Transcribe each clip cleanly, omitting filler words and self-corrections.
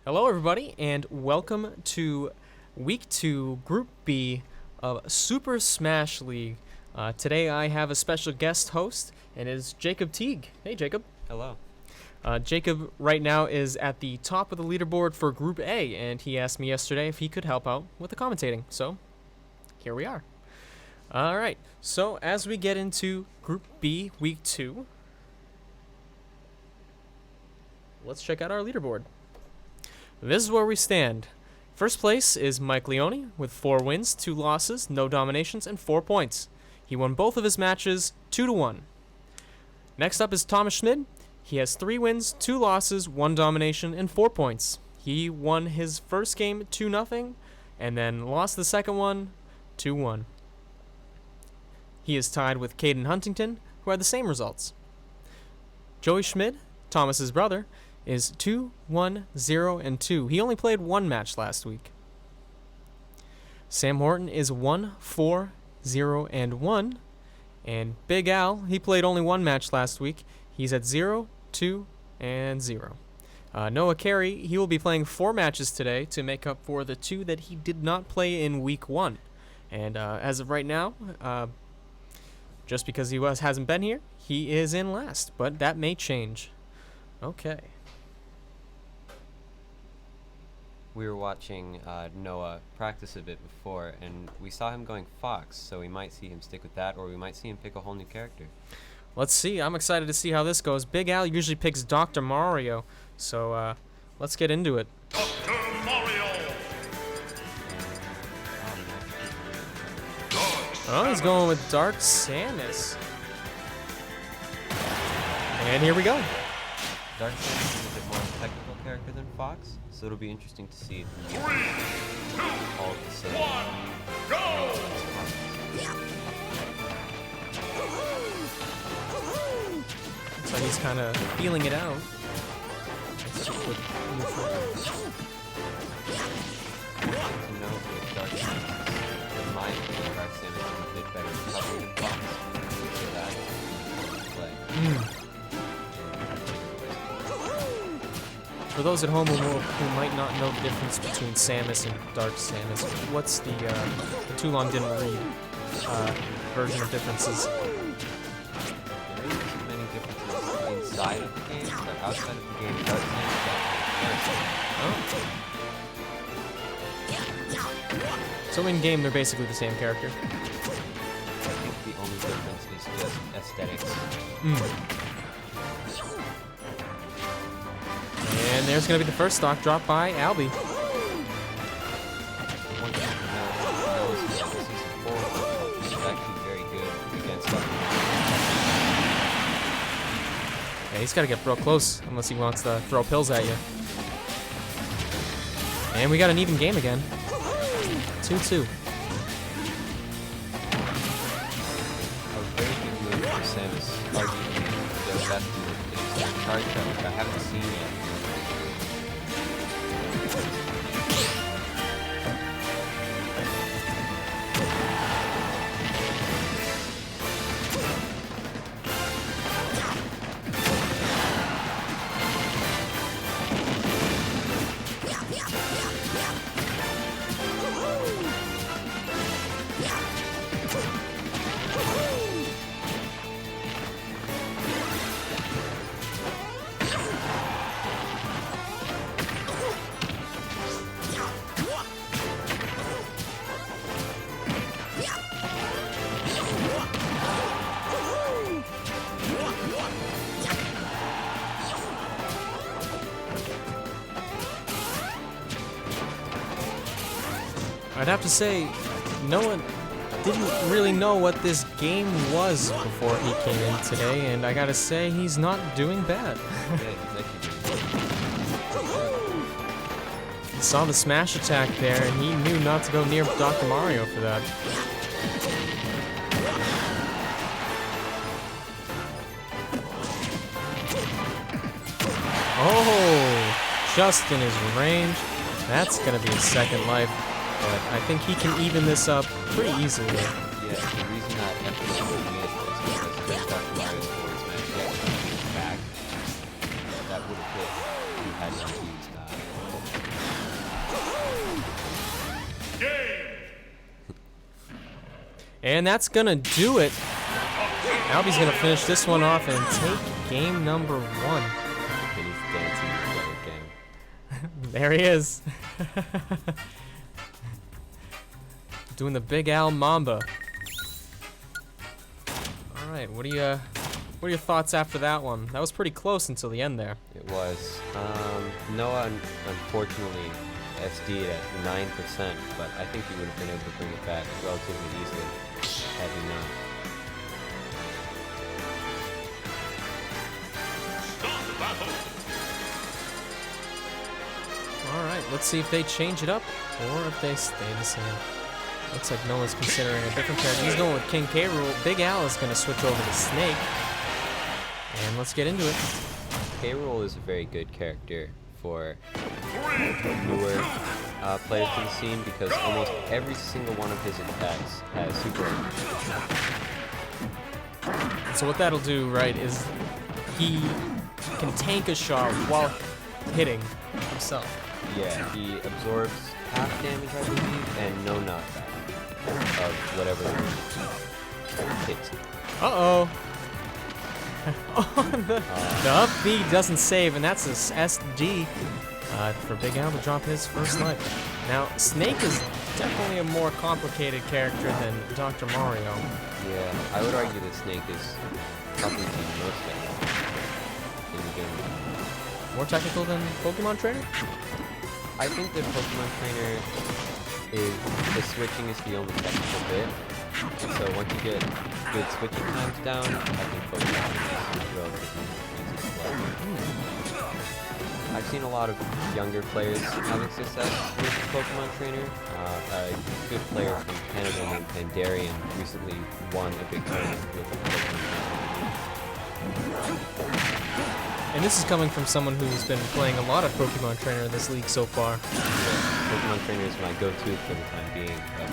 Hello, everybody, and welcome to Week 2, Group B of Super Smash League. Today I have a special guest host, and it is Jacob Teague. Hey, Jacob. Hello. Jacob right now is at the top of the leaderboard for Group A, and he asked me yesterday if he could help out with the commentating, so here we are. Alright, so as we get into Group B, Week 2, let's check out our leaderboard. This is where we stand. First place is Mike Leone with 4 wins, 2 losses, no dominations, and 4 points. He won both of his matches 2-1. Next up is Thomas Schmid. He has 3 wins, 2 losses, 1 domination, and 4 points. He won his first game 2-0, and then lost the second one 2-1. He is tied with Caden Huntington, who had the same results. Joey Schmid, Thomas's brother, is 2-1-0-2. He only played 1 match last week. Sam Horton is 1-4-0-1. And Big Al, he played only 1 match last week. He's at 0-2-0. Noah Carey, he will be playing 4 matches today to make up for the 2 that he did not play in Week 1. And as of right now, just because he hasn't been here, he is in last. But that may change. Okay. We were watching Noah practice a bit before, and we saw him going Fox, so we might see him stick with that, or we might see him pick a whole new character. Let's see. I'm excited to see how this goes. Big Al usually picks Dr. Mario, so let's get into it. Dr. Mario! Oh, he's going with Dark Samus. And here we go. Dark Samus is a bit more technical character than Fox, so it'll be interesting to see if he 3, 2, all the same. 1, go! So he's kind of feeling it out. Let's check with To know with Dark Samus, in my opinion, Dark Samus is a bit better cover than Fox, so that play. For those at home who might not know the difference between Samus and Dark Samus, what's the too long didn't read version of differences? There isn't many differences inside of the game, but outside of the game, Dark Samus So in game, they're basically the same character. I think the only difference is just aesthetics. And there's going to be the first stock drop by Albie. One thing to know is that season 4 is actually very good against Dark Yeah, he's got to get real close unless he wants to throw pills at you. And we got an even game again. 2-2. A very good move for Samus, arguably the best move is charge shot, which I haven't seen yet. I'd have to say, no one didn't really know what this game was before he came in today, and I gotta say, he's not doing bad. Yeah, he's actually doing good. He saw the smash attack there, and he knew not to go near Dr. Mario for that. Oh, just in his range. That's gonna be his second life. But I think he can even this up pretty easily. Yeah, the reason that F2 missed was because against Dr. Mario's forward smash, he actually back. That would have hit if he had not used And that's gonna do it. Albie's gonna finish this one off and take game number 1. And he's dancing together again. There he is. Doing the Big Al Mamba. All right, what are your thoughts after that one? That was pretty close until the end there. It was. Noah, unfortunately, SD'd at 9%, but I think he would have been able to bring it back relatively easily had he not. Start the battle. All right, let's see if they change it up or if they stay the same. Looks like Noah's considering a different character. He's going with King K. Rool. Big Al is going to switch over to Snake. And let's get into it. K. Rool is a very good character for newer players to the scene because almost every single one of his attacks has super. So what that'll do, right, is he can tank a shot while hitting himself. Yeah, he absorbs half damage, I believe, and no knockback of whatever hits. Uh-oh. The up B doesn't save, and that's his SD for Big Al to drop his first life. Now, Snake is definitely a more complicated character than Dr. Mario. Yeah, I would argue that Snake is probably the most technical in the game. More technical than Pokemon Trainer? I think that Pokemon Trainer is, the switching is the only technical bit. So once you get good switching times down, I think Pokemon Trainer is relatively easy to play. I've seen a lot of younger players having success with Pokemon Trainer. A good player from Canada named Pandarian recently won a big tournament with Pokemon Trainer. And this is coming from someone who's been playing a lot of Pokemon Trainer in this league so far. Yeah, Pokemon Trainer is my go-to for the time being. But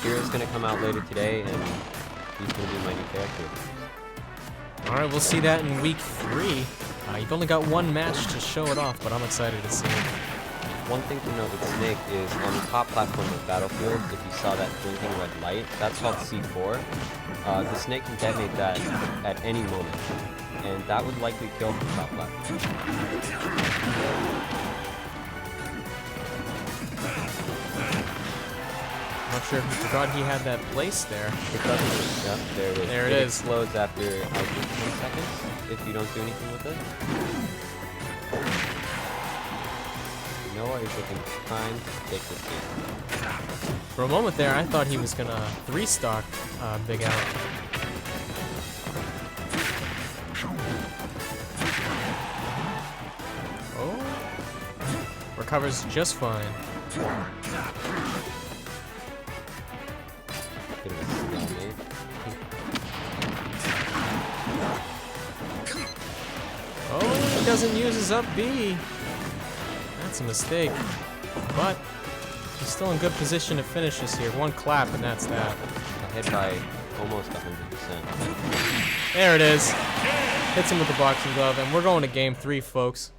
Hero's going to come out later today, and he's going to be my new character. All right, we'll see that in week 3. You've only got one match to show it off, but I'm excited to see it. One thing to note with Snake is on the top platform of Battlefield, if you saw that blinking red light, that's called C4. The Snake can detonate that at any moment, and that would likely kill the top platform. Not sure if he forgot he had that place there. It doesn't. Yep, there it is. There it is. Explodes after, I think, 10 seconds if you don't do anything with it. Noah is looking prime to take this game. For a moment there, I thought he was gonna 3-stock Big Al. Oh, recovers just fine. Bit of a stalemate. Oh, he doesn't use his up B. That's a mistake. But he's still in good position to finish this here. One clap and that's that. Hit by almost 100%. There it is. Hits him with the boxing glove, and we're going to game 3, folks.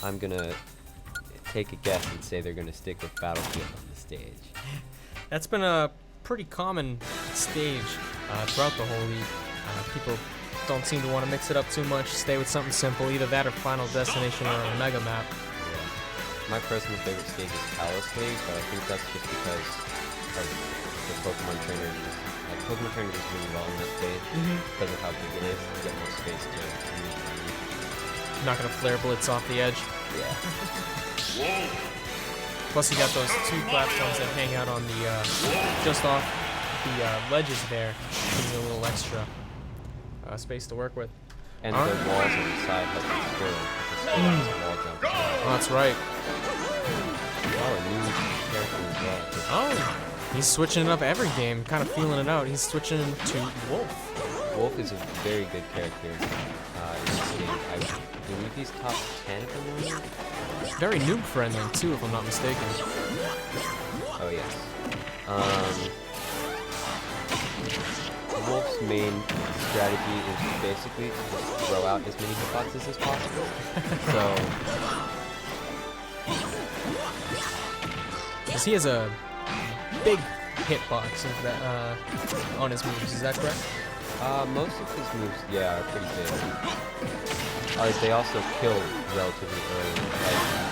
I'm gonna take a guess and say they're gonna stick with Battlefield on the stage. That's been a pretty common stage throughout the whole league. People don't seem to want to mix it up too much, stay with something simple, either that or Final Destination or a Mega Map. Yeah. My personal favorite stage is Kalos stage, but I think that's just because of the Pokemon Trainer. Like, Pokemon Trainer does really well in that stage because of how big it is. You get more space to use. Not gonna flare blitz off the edge. Yeah. Plus you got those 2 platforms that hang out on the just off the ledges there, giving you a little extra space to work with. And the walls on the side help you score. Because the wall jump. Oh, that's right. Oh, a new character as well. Oh, he's switching it up every game, kind of feeling it out. He's switching to Wolf. Wolf is a very good character in this game. I believe he's top 10 at the moment. Very noob friendly too, if I'm not mistaken. Oh yes. Wolf's main strategy is basically to just throw out as many hitboxes as possible. So Because he has a big hitbox of that, on his moves. Is that correct? Most of his moves, yeah, are pretty big. They also kill relatively early.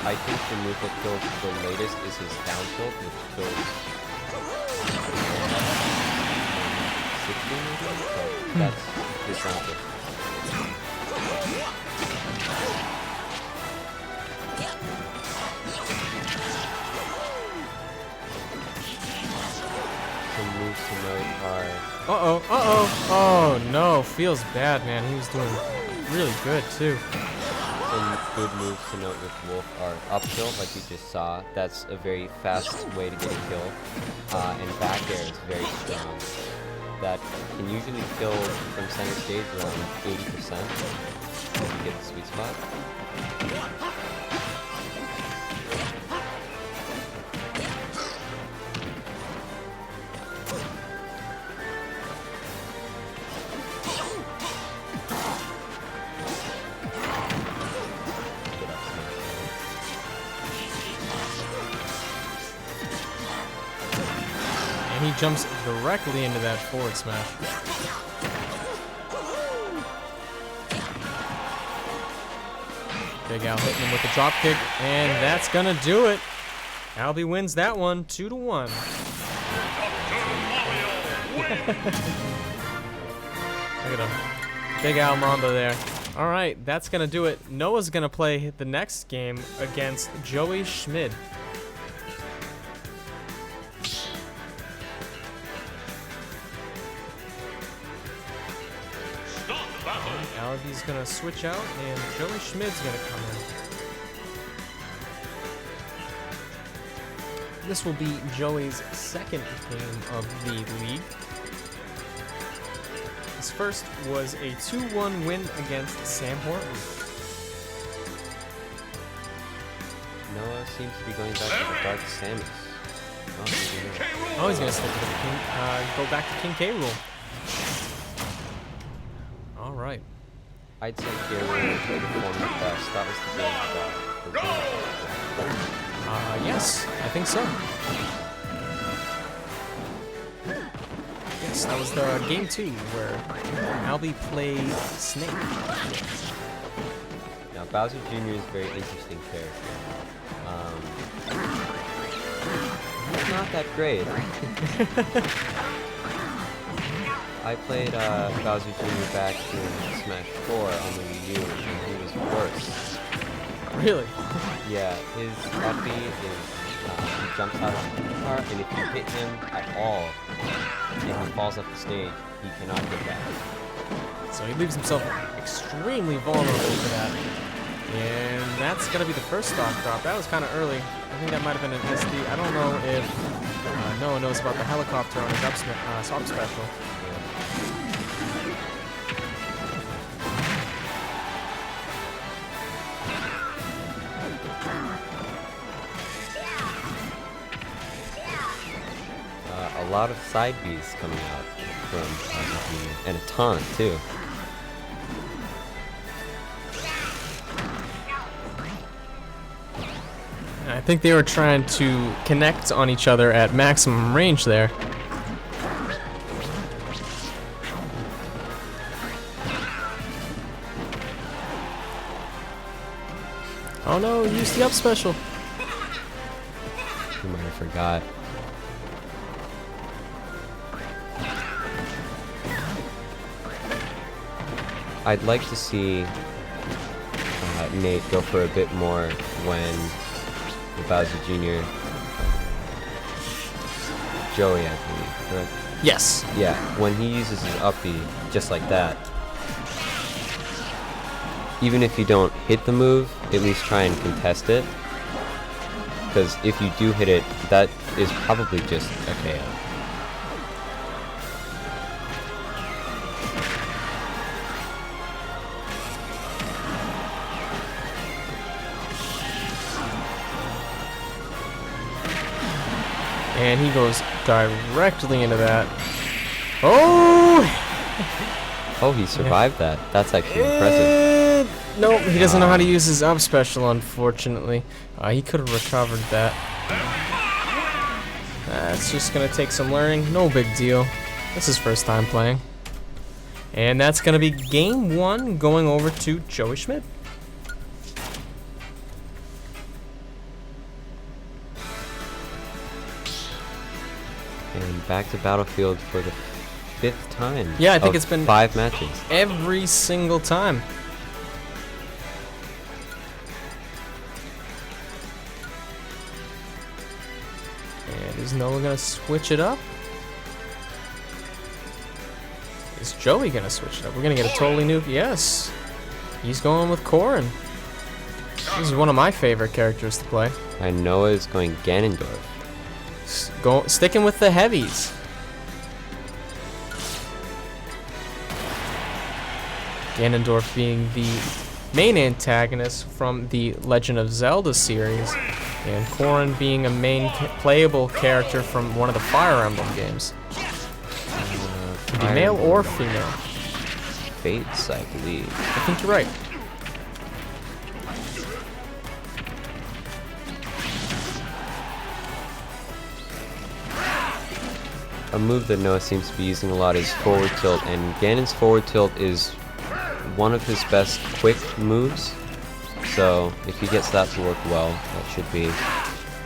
Like, I think the move that kills the latest is his down tilt, which kills 60 maybe? So that's his down tilt. Some moves to note are... Oh no, feels bad, man. He was doing really good too. Some good moves to note with Wolf are up tilt, like you just saw. That's a very fast way to get a kill. And back air is very strong. That can usually kill from center stage around 80% if you get the sweet spot. And he jumps directly into that forward smash. Big Al hitting him with the drop kick, and that's gonna do it. Albie wins that one, 2-1. Look at him. Big Al Mamba there. All right, that's gonna do it. Noah's gonna play the next game against Joey Schmid. Albie's gonna switch out, and Joey Schmid's gonna come in. This will be Joey's second game of the league. His first was a 2-1 win against Sam Horton. Noah seems to be going back to the Dark Samus. Oh, he's gonna stick with the King, go back to King K. Rool. All right. I'd say K. Rool performed the best. That was the game that Yes, I think so. Yes, that was the game 2 where Albie played Snake. Now, Bowser Jr. is a very interesting character. He's not that great. I played Bowser Jr. back in Smash 4 on the Wii U, and he was worse. Really? Yeah, his uppy is, he jumps out of the car, and if you hit him at all, and he falls off the stage, he cannot get back. So he leaves himself extremely vulnerable to that. And that's going to be the first stock drop. That was kind of early. I think that might have been an SD. I don't know if Noah knows about the helicopter on his up special. A lot of side Bs coming out from Bowser, and a ton too. I think they were trying to connect on each other at maximum range there. Oh no, he used the up special. You might have forgot. I'd like to see Nate go for a bit more when the Bowser Jr. Joey, I believe, correct? Yes. Yeah, when he uses his uppy just like that, even if you don't hit the move, at least try and contest it. Because if you do hit it, that is probably just a KO. And he goes directly into that. Oh! Oh, he survived that. That's actually impressive. Nope, he doesn't know how to use his up special, unfortunately. He could have recovered that. It's just gonna take some learning. No big deal. This is first time playing. And that's gonna be game 1 going over to Joey Schmidt. And back to Battlefield for the 5th time. Yeah, I think it's been 5 matches. every single time. And is Noah gonna switch it up? Is Joey gonna switch it up? We're gonna get a totally new. Yes, he's going with Corrin. This is one of my favorite characters to play. And Noah is going Ganondorf. Sticking with the heavies. Ganondorf being the main antagonist from the Legend of Zelda series, and Corrin being a main playable character from one of the Fire Emblem games. Could be male or female. Fates, I believe. I think you're right. A move that Noah seems to be using a lot is forward tilt, and Ganon's forward tilt is one of his best quick moves. So if he gets that to work well, that should be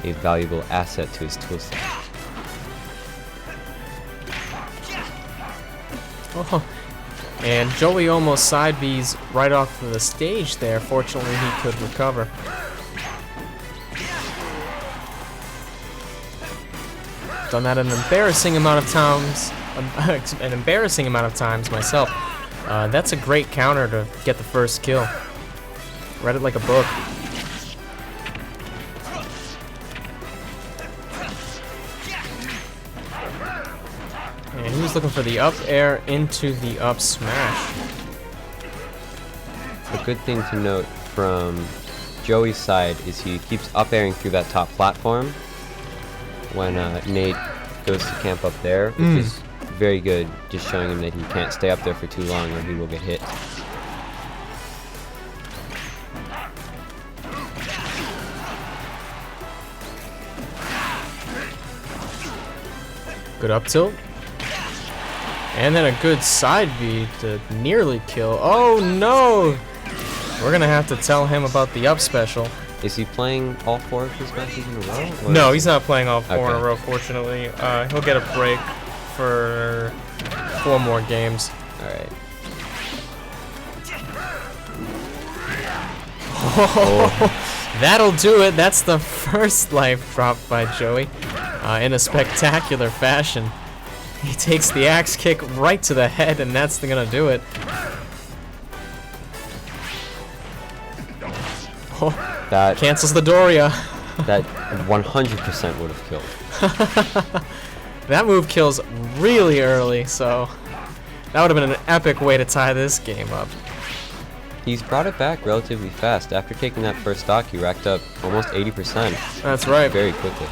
a valuable asset to his toolset. Oh, and Joey almost side B's right off of the stage there. Fortunately, he could recover. Done that an embarrassing amount of times. Myself. That's a great counter to get the first kill. Read it like a book. And he was looking for the up air into the up smash. A good thing to note from Joey's side is he keeps up airing through that top platform when Nate goes to camp up there, which is very good, just showing him that he can't stay up there for too long or he will get hit. Good up tilt. And then a good side B to nearly kill. Oh no! We're gonna have to tell him about the up special. Is he playing all 4 of his matches in a row? Or No, he's not playing all 4 in a Okay. row, fortunately. He'll get a break for 4 more games. Alright. That'll do it. That's the first life dropped by Joey in a spectacular fashion. He takes the axe kick right to the head, and that's gonna do it. Oh, That cancels the Doria. that 100% would have killed. That move kills really early, so that would have been an epic way to tie this game up. He's brought it back relatively fast. After taking that first stock, he racked up almost 80%. That's right. Very quickly.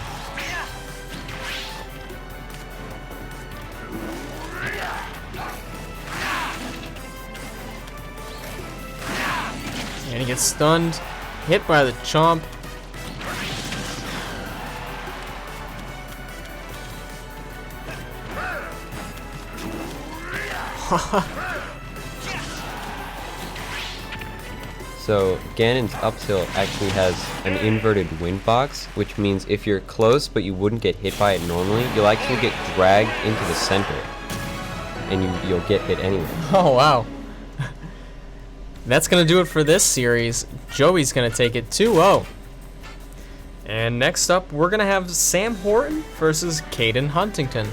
And he gets stunned, hit by the chomp. So Ganon's up tilt actually has an inverted wind box, which means if you're close but you wouldn't get hit by it normally, you'll actually get dragged into the center, and you'll get hit anyway. Oh wow. That's gonna do it for this series. Joey's gonna take it 2-0. And next up, we're gonna have Sam Horton versus Caden Huntington.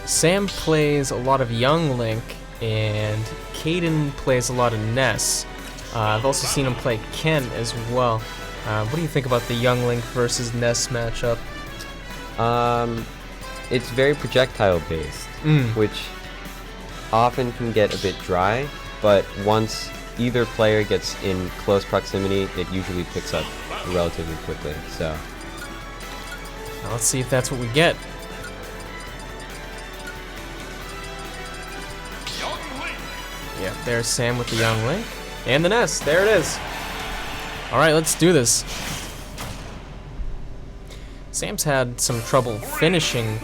Sam plays a lot of Young Link, and Caden plays a lot of Ness. I've also seen him play Ken as well. What do you think about the Young Link versus Ness matchup? it's very projectile based, which often can get a bit dry, but once either player gets in close proximity, it usually picks up relatively quickly. So Now let's see if that's what we get. Yeah, there's Sam with the young link. And the nest, there it is. Alright, let's do this. Sam's had some trouble finishing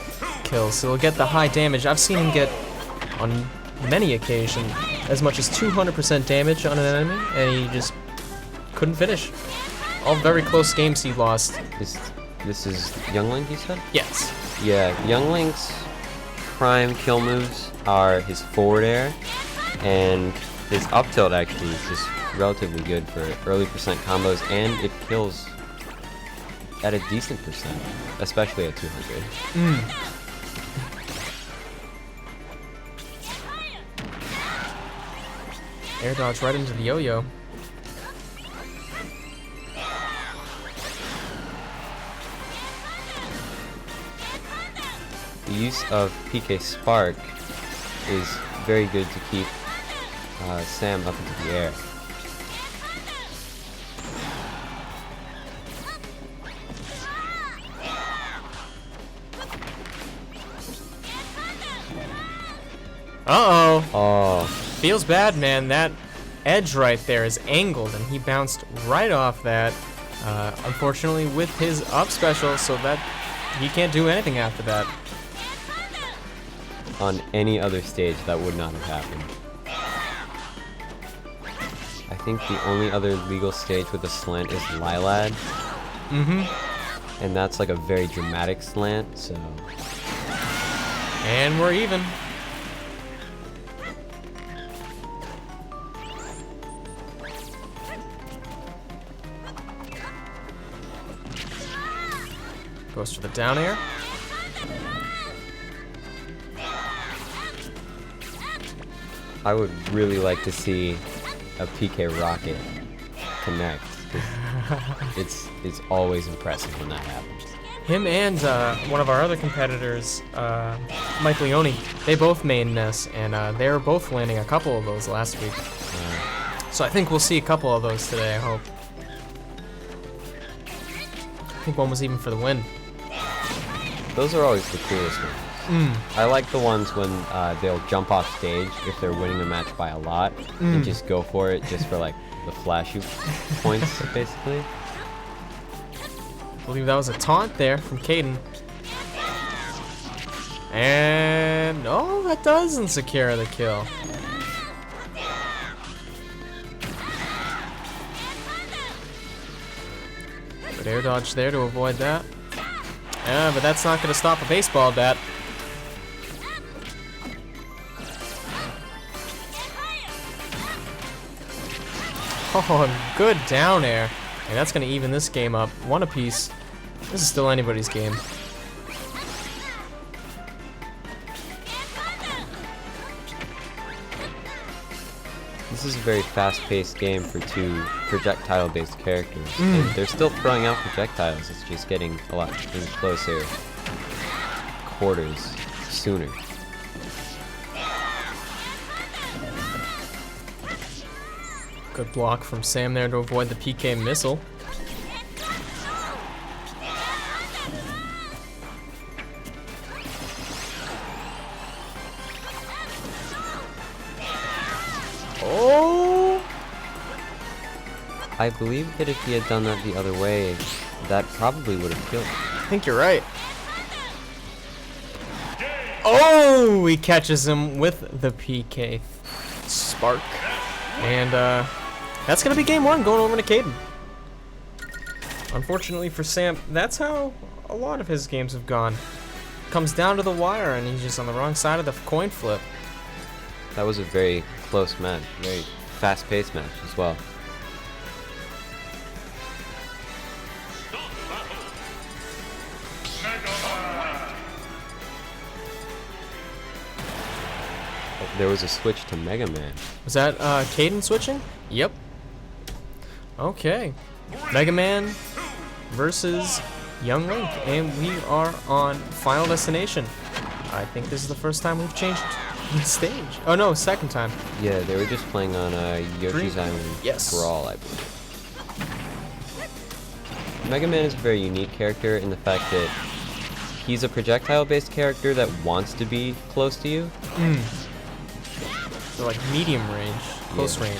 kills, so he'll get the high damage. I've seen him get, on many occasions, as much as 200% damage on an enemy, and he just couldn't finish. All very close games he lost. this is Young Link, you said? Yes. Yeah, Young Link's prime kill moves are his forward air, and his up tilt actually is just relatively good for early percent combos, and it kills at a decent percent, especially at 200. Air dodge right into the yo-yo. The use of PK Spark is very good to keep Sam up into the air. Uh-oh. Oh, Feels bad, man. That edge right there is angled, and he bounced right off that. Unfortunately, with his up special, so that he can't do anything after that. on any other stage that would not have happened. I think the only other legal stage with a slant is Lilad. And that's like a very dramatic slant, so... And we're even. Goes for the down air. I would really like to see a PK Rocket connect. 'Cause it's always impressive when that happens. Him and one of our other competitors, Mike Leone, they both main Ness, and they were both landing a couple of those last week. So I think we'll see a couple of those today, I hope. I think one was even for the win. Those are always the coolest ones. I like the ones when they'll jump off stage if they're winning a match by a lot and just go for it just for like the flashy points, basically. I believe that was a taunt there from Caden. And oh, that doesn't secure the kill. Good air dodge there to avoid that. Yeah, but that's not going to stop a baseball bat. Oh, and good down air. And that's going to even this game up. One apiece. This is still anybody's game. This is a very fast-paced game for two projectile-based characters. And they're still throwing out projectiles, it's just getting a lot in closer quarters sooner. Good block from Sam there to avoid the PK missile. Oh! I believe that if he had done that the other way, that probably would have killed him. I think you're right. Oh! He catches him with the PK spark. And that's going to be game one, going over to Caden. Unfortunately for Sam, that's how a lot of his games have gone. Comes down to the wire, and he's just on the wrong side of the coin flip. That was a very close match, very fast-paced match as well. There was a switch to Mega Man. Was that Caden switching? Yep. Okay. Mega Man versus Young Link, and we are on Final Destination. I think this is the first time we've changed the stage. Oh no, second time. Yeah, they were just playing on Yoshi's Island Yes. Brawl, I believe. Mega Man is a very unique character in the fact that he's a projectile-based character that wants to be close to you. So like medium range, close Yeah. range.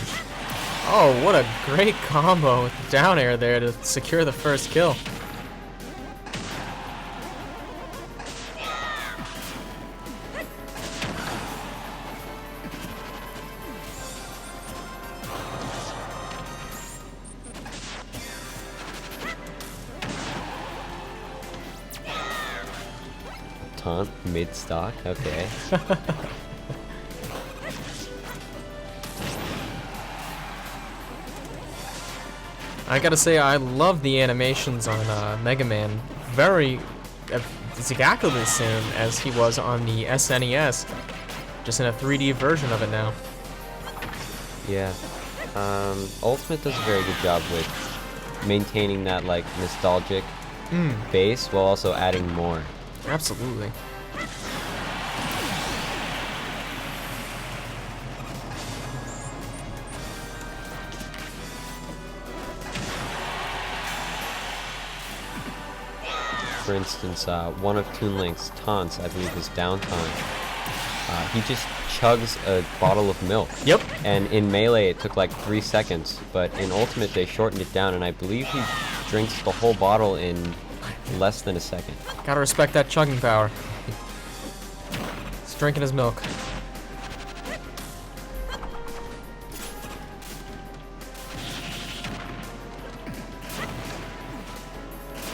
Oh, what a great combo with the down air there to secure the first kill. Taunt mid-stock, okay. I gotta say, I love the animations on Mega Man. It's exactly the same as he was on the SNES, just in a 3D version of it now. Yeah. Ultimate does a very good job with maintaining that like nostalgic base while also adding more. Absolutely. For instance, one of Toon Link's taunts, I believe, is down taunt. He just chugs a bottle of milk. Yep. And in Melee, it took like 3 seconds, but in Ultimate, they shortened it down, and I believe he drinks the whole bottle in less than a second. Gotta respect that chugging power. He's drinking his milk.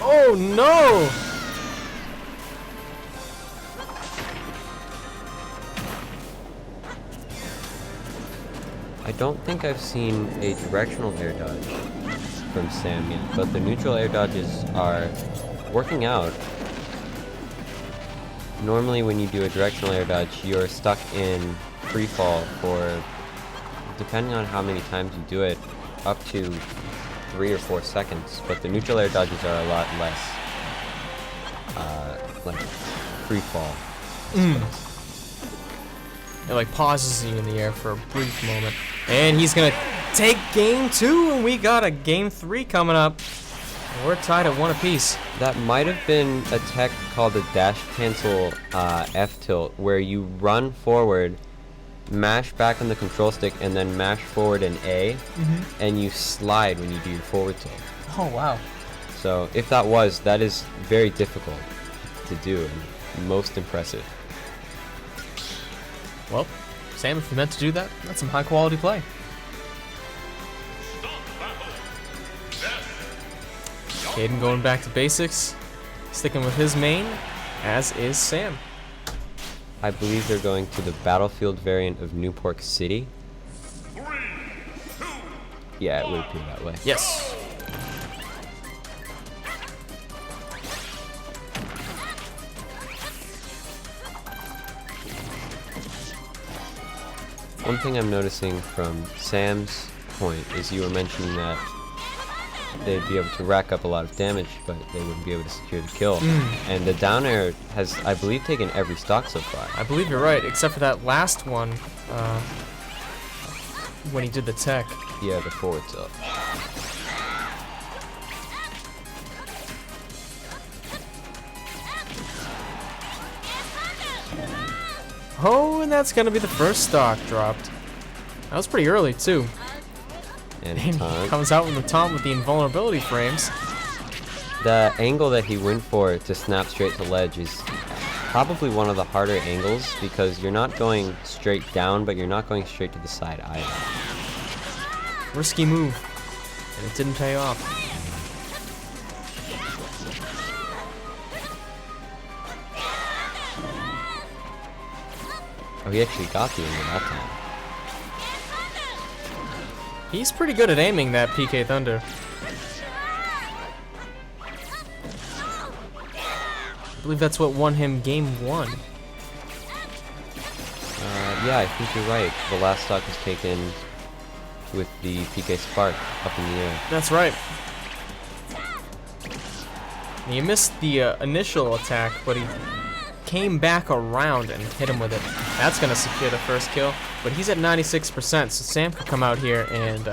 Oh no! I don't think I've seen a directional air dodge from Sam yet, but the neutral air dodges are working out. Normally when you do a directional air dodge, you're stuck in free fall for, depending on how many times you do it, up to 3 or 4 seconds, but the neutral air dodges are a lot less like free fall. It like pauses you in the air for a brief moment. And he's gonna take game 2, and we got a game 3 coming up. We're tied at 1 apiece. That might have been a tech called the dash cancel F tilt, where you run forward, mash back on the control stick, and then mash forward an A, and you slide when you do your forward tilt. Oh wow. So if that is very difficult to do and most impressive. Well, Sam, if you meant to do that, that's some high quality play. Caden going back to basics, sticking with his main, as is Sam. I believe they're going to the Battlefield variant of Newport City. 3, 2, Yeah, it would appear that way. Yes. One thing I'm noticing from Sam's point is you were mentioning that they'd be able to rack up a lot of damage, but they wouldn't be able to secure the kill. And the down air has, I believe, taken every stock so far. I believe you're right, except for that last one, when he did the tech. Yeah, the forward tilt. Oh, and that's gonna be the first stock dropped. That was pretty early too. And And he taunt. comes out with the taunt with the invulnerability frames. The angle that he went for to snap straight to ledge is probably one of the harder angles because you're not going straight down, but you're not going straight to the side either. Risky move, and it didn't pay off. Oh, he actually got the angle that time. He's pretty good at aiming that PK Thunder. I believe that's what won him game 1. Yeah, I think you're right. The last stock was taken with the PK Spark up in the air. That's right. He missed the initial attack, but he came back around and hit him with it. That's going to secure the first kill, but he's at 96%, so Sam could come out here and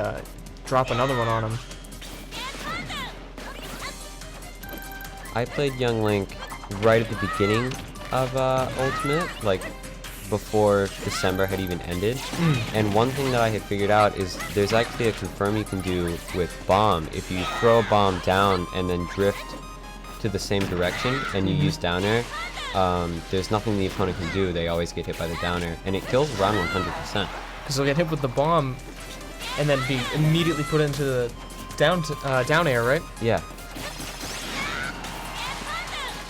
drop another one on him. I played Young Link right at the beginning of Ultimate, like before December had even ended. And one thing that I had figured out is there's actually a confirm you can do with bomb. If you throw a bomb down and then drift to the same direction and you use downer, there's nothing the opponent can do. They always get hit by the downer, and it kills around 100%. Because they'll get hit with the bomb and then be immediately put into the down air, right? Yeah.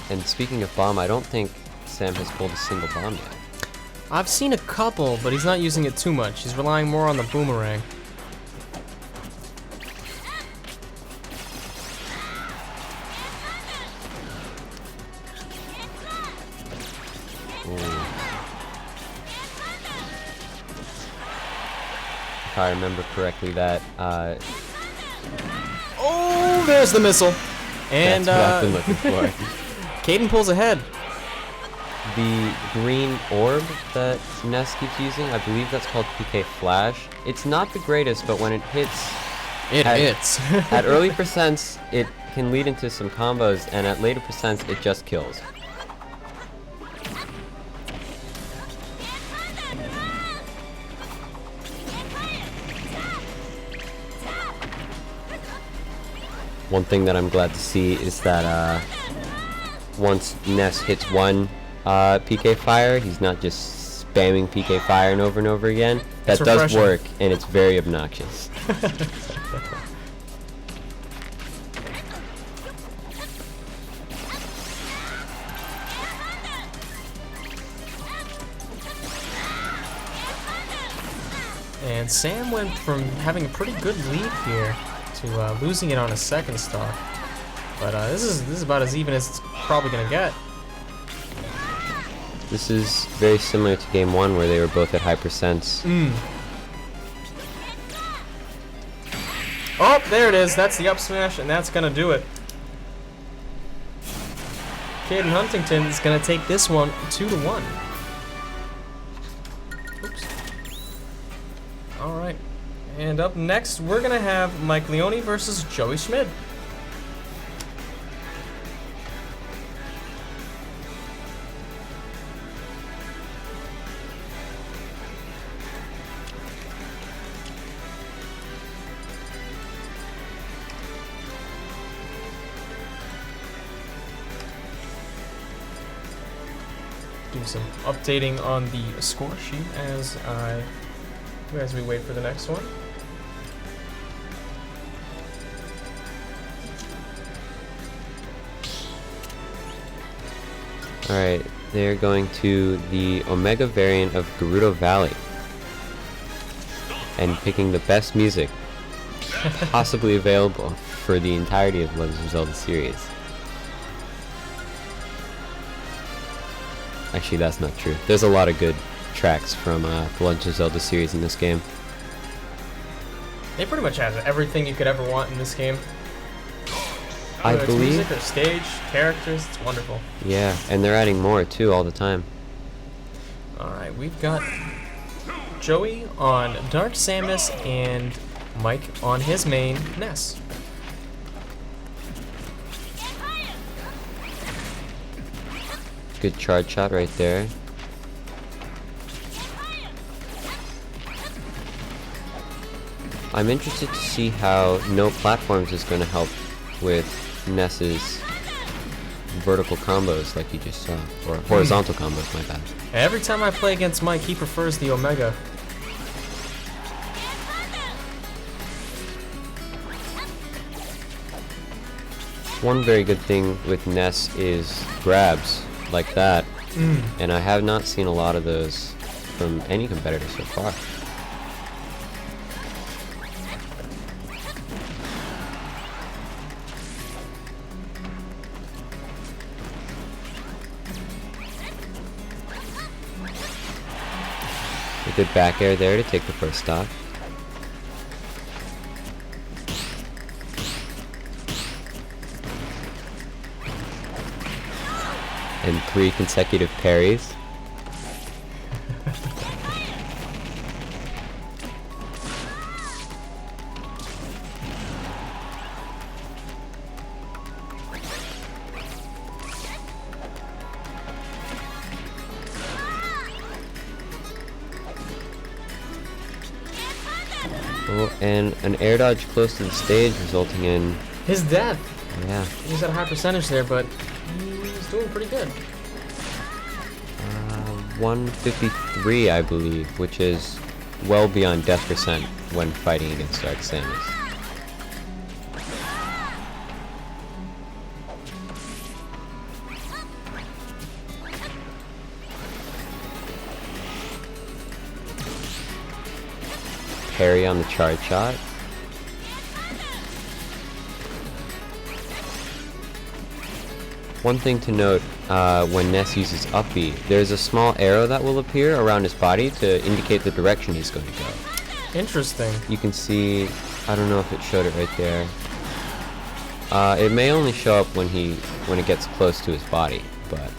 And speaking of bomb, I don't think Sam has pulled a single bomb yet. I've seen a couple, but he's not using it too much. He's relying more on the boomerang. Ooh. If I remember correctly, that Oh, there's the missile. And that's what I've been looking for. Caden pulls ahead. The green orb that Ness keeps using, I believe that's called PK Flash. It's not the greatest, but when it hits, It hits. at early percents, it can lead into some combos, and at later percents, it just kills. One thing that I'm glad to see is that once Ness hits one PK fire, he's not just spamming PK fire and over again. That It's does refreshing. work, and it's very obnoxious. And Sam went from having a pretty good lead here to losing it on his second stock. But this is about as even as it's probably gonna get. This is very similar to game one, where they were both at high percents. Oh, there it is. That's the up smash, and that's gonna do it. Caden Huntington is gonna take this one 2-1. Oops. All right. And up next, we're gonna have Mike Leone versus Joey Schmid. Do some updating on the score sheet as we wait for the next one. Alright, they're going to the Omega variant of Gerudo Valley. And picking the best music possibly available for the entirety of Legend of Zelda series. Actually, that's not true. There's a lot of good tracks from the Legend of Zelda series in this game. They pretty much have everything you could ever want in this game. I Whether it's believe... music or stage, characters, it's wonderful. Yeah, and they're adding more too all the time. Alright, we've got Joey on Dark Samus and Mike on his main, Ness. Good charge shot right there. I'm interested to see how no platforms is going to help with Ness's vertical combos like you just saw. Or horizontal combos, my bad. Every time I play against Mike, he prefers the Omega. One very good thing with Ness is grabs like that. And I have not seen a lot of those from any competitor so far. A good back air there to take the first stock. and 3 consecutive parries. Oh, and an air dodge close to the stage, resulting in His death. yeah. He's at a high percentage there, but he's doing pretty good. 153, I believe, which is well beyond death percent when fighting against Dark Samus. Parry on the charge shot. One thing to note, when Ness uses up B, there's a small arrow that will appear around his body to indicate the direction he's going to go. Interesting. You can see, I don't know if it showed it right there. It may only show up when it gets close to his body, but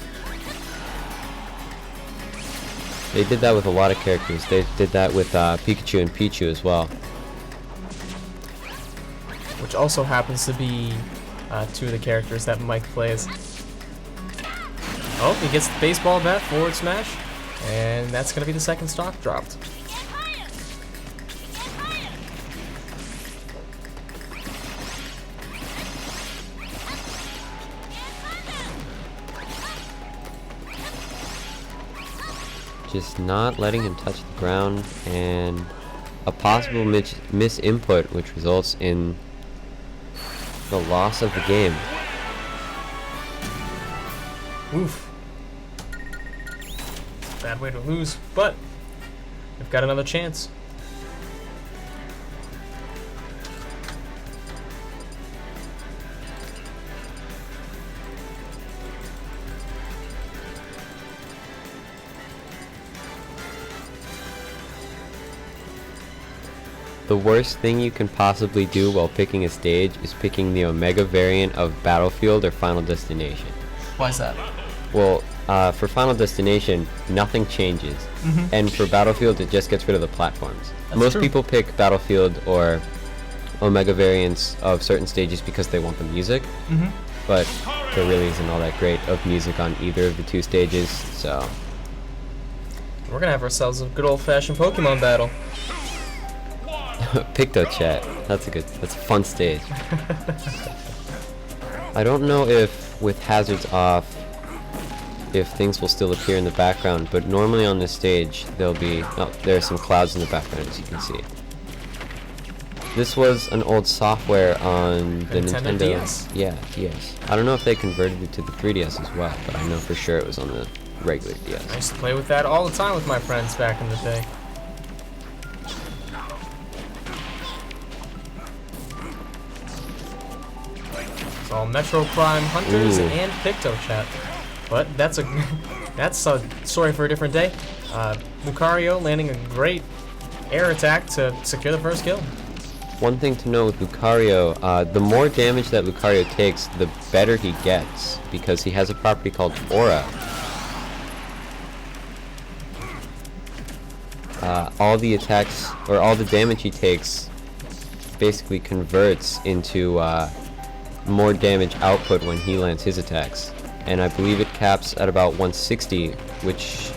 they did that with a lot of characters. They did that with Pikachu and Pichu as well. Which also happens to be 2 of the characters that Mike plays. Oh, he gets the baseball bat, forward smash, and that's going to be the second stock dropped. Just not letting him touch the ground, and a possible misinput, which results in the loss of the game. Oof. Bad way to lose, but we've got another chance. The worst thing you can possibly do while picking a stage is picking the Omega variant of Battlefield or Final Destination. Why is that? Well, for Final Destination, nothing changes. And for Battlefield, it just gets rid of the platforms. That's Most true. people pick Battlefield or Omega variants of certain stages because they want the music. But there really isn't all that great of music on either of the 2 stages, so... We're going to have ourselves a good old-fashioned Pokemon battle. Picto Chat. That's a fun stage. I don't know if with hazards off, if things will still appear in the background, but normally on this stage there'll be, there's some clouds in the background, as you can see. This was an old software on the Nintendo DS? Yeah, DS. I don't know if they converted it to the 3DS as well, but I know for sure it was on the regular DS. I used to play with that all the time with my friends back in the day. It's all Metro Prime Hunters Ooh. and Picto Chat. But that's a story for a different day. Lucario landing a great air attack to secure the first kill. One thing to know with Lucario, the more damage that Lucario takes, the better he gets, because he has a property called Aura. All the attacks, or all the damage he takes, basically converts into more damage output when he lands his attacks. And I believe it caps at about 160, which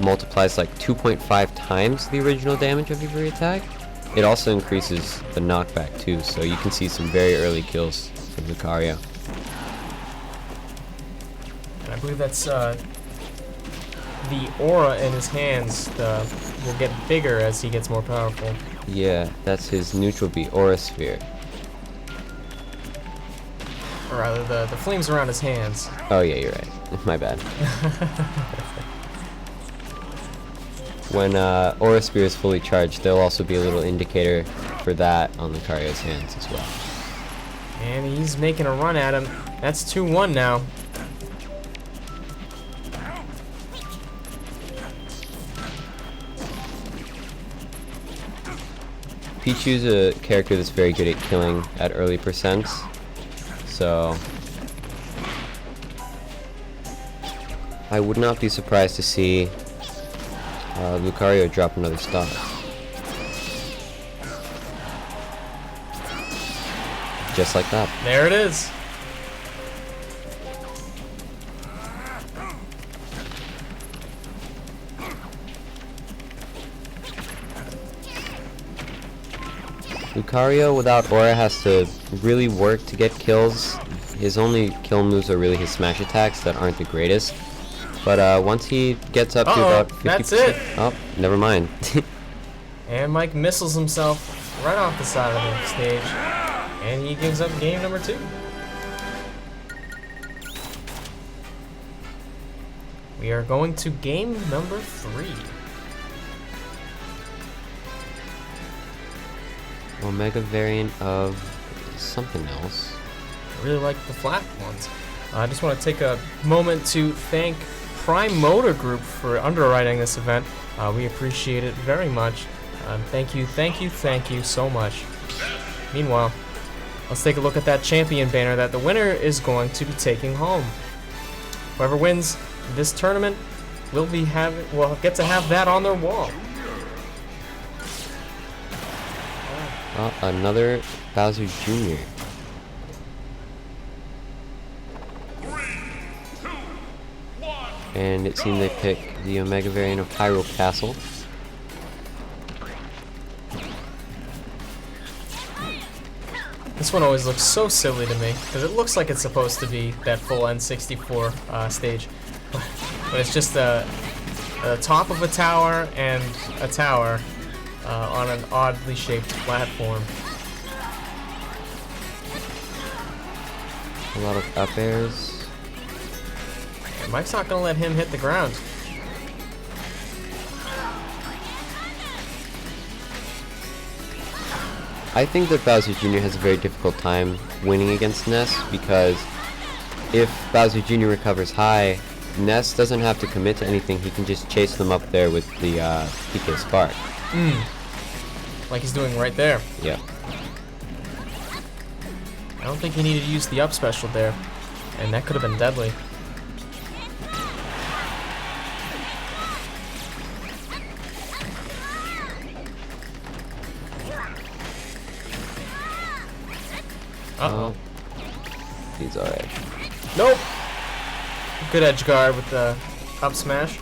multiplies like 2.5 times the original damage of every attack. It also increases the knockback too, so you can see some very early kills from Lucario. And I believe that's the aura in his hands will get bigger as he gets more powerful. Yeah, that's his neutral B, Aura Sphere. Or rather, the flames around his hands. Oh yeah, you're right. My bad. When Aura Sphere is fully charged, there'll also be a little indicator for that on Lucario's hands as well. And he's making a run at him. That's 2-1 now. Pichu's a character that's very good at killing at early percents, so I would not be surprised to see Lucario drop another star. Just like that. There it is. Lucario without Aura has to really work to get kills. His only kill moves are really his smash attacks that aren't the greatest. But once he gets up to about 50%... That's it. Oh, never mind. And Mike missiles himself right off the side of the stage. And he gives up game number 2. We are going to game number 3. Omega variant of something else. I really like the flat ones. I just want to take a moment to thank Prime Motor Group for underwriting this event. We appreciate it very much. Thank you so much. Meanwhile, let's take a look at that champion banner that the winner is going to be taking home. Whoever wins this tournament will get to have that on their wall. Another Bowser Jr. 3, 2, 1. And it seemed they picked the Omega variant of Hyrule Castle. This one always looks so silly to me, because it looks like it's supposed to be that full N64 stage. But it's just the top of a tower and a tower on an oddly shaped platform. A lot of up airs. And Mike's not going to let him hit the ground. I think that Bowser Jr. has a very difficult time winning against Ness because if Bowser Jr. recovers high, Ness doesn't have to commit to anything. He can just chase them up there with the PK Spark. Like he's doing right there. Yeah. I don't think he needed to use the up special there, and that could have been deadly. Uh-oh. He's alright. Nope! Good edge guard with the up smash.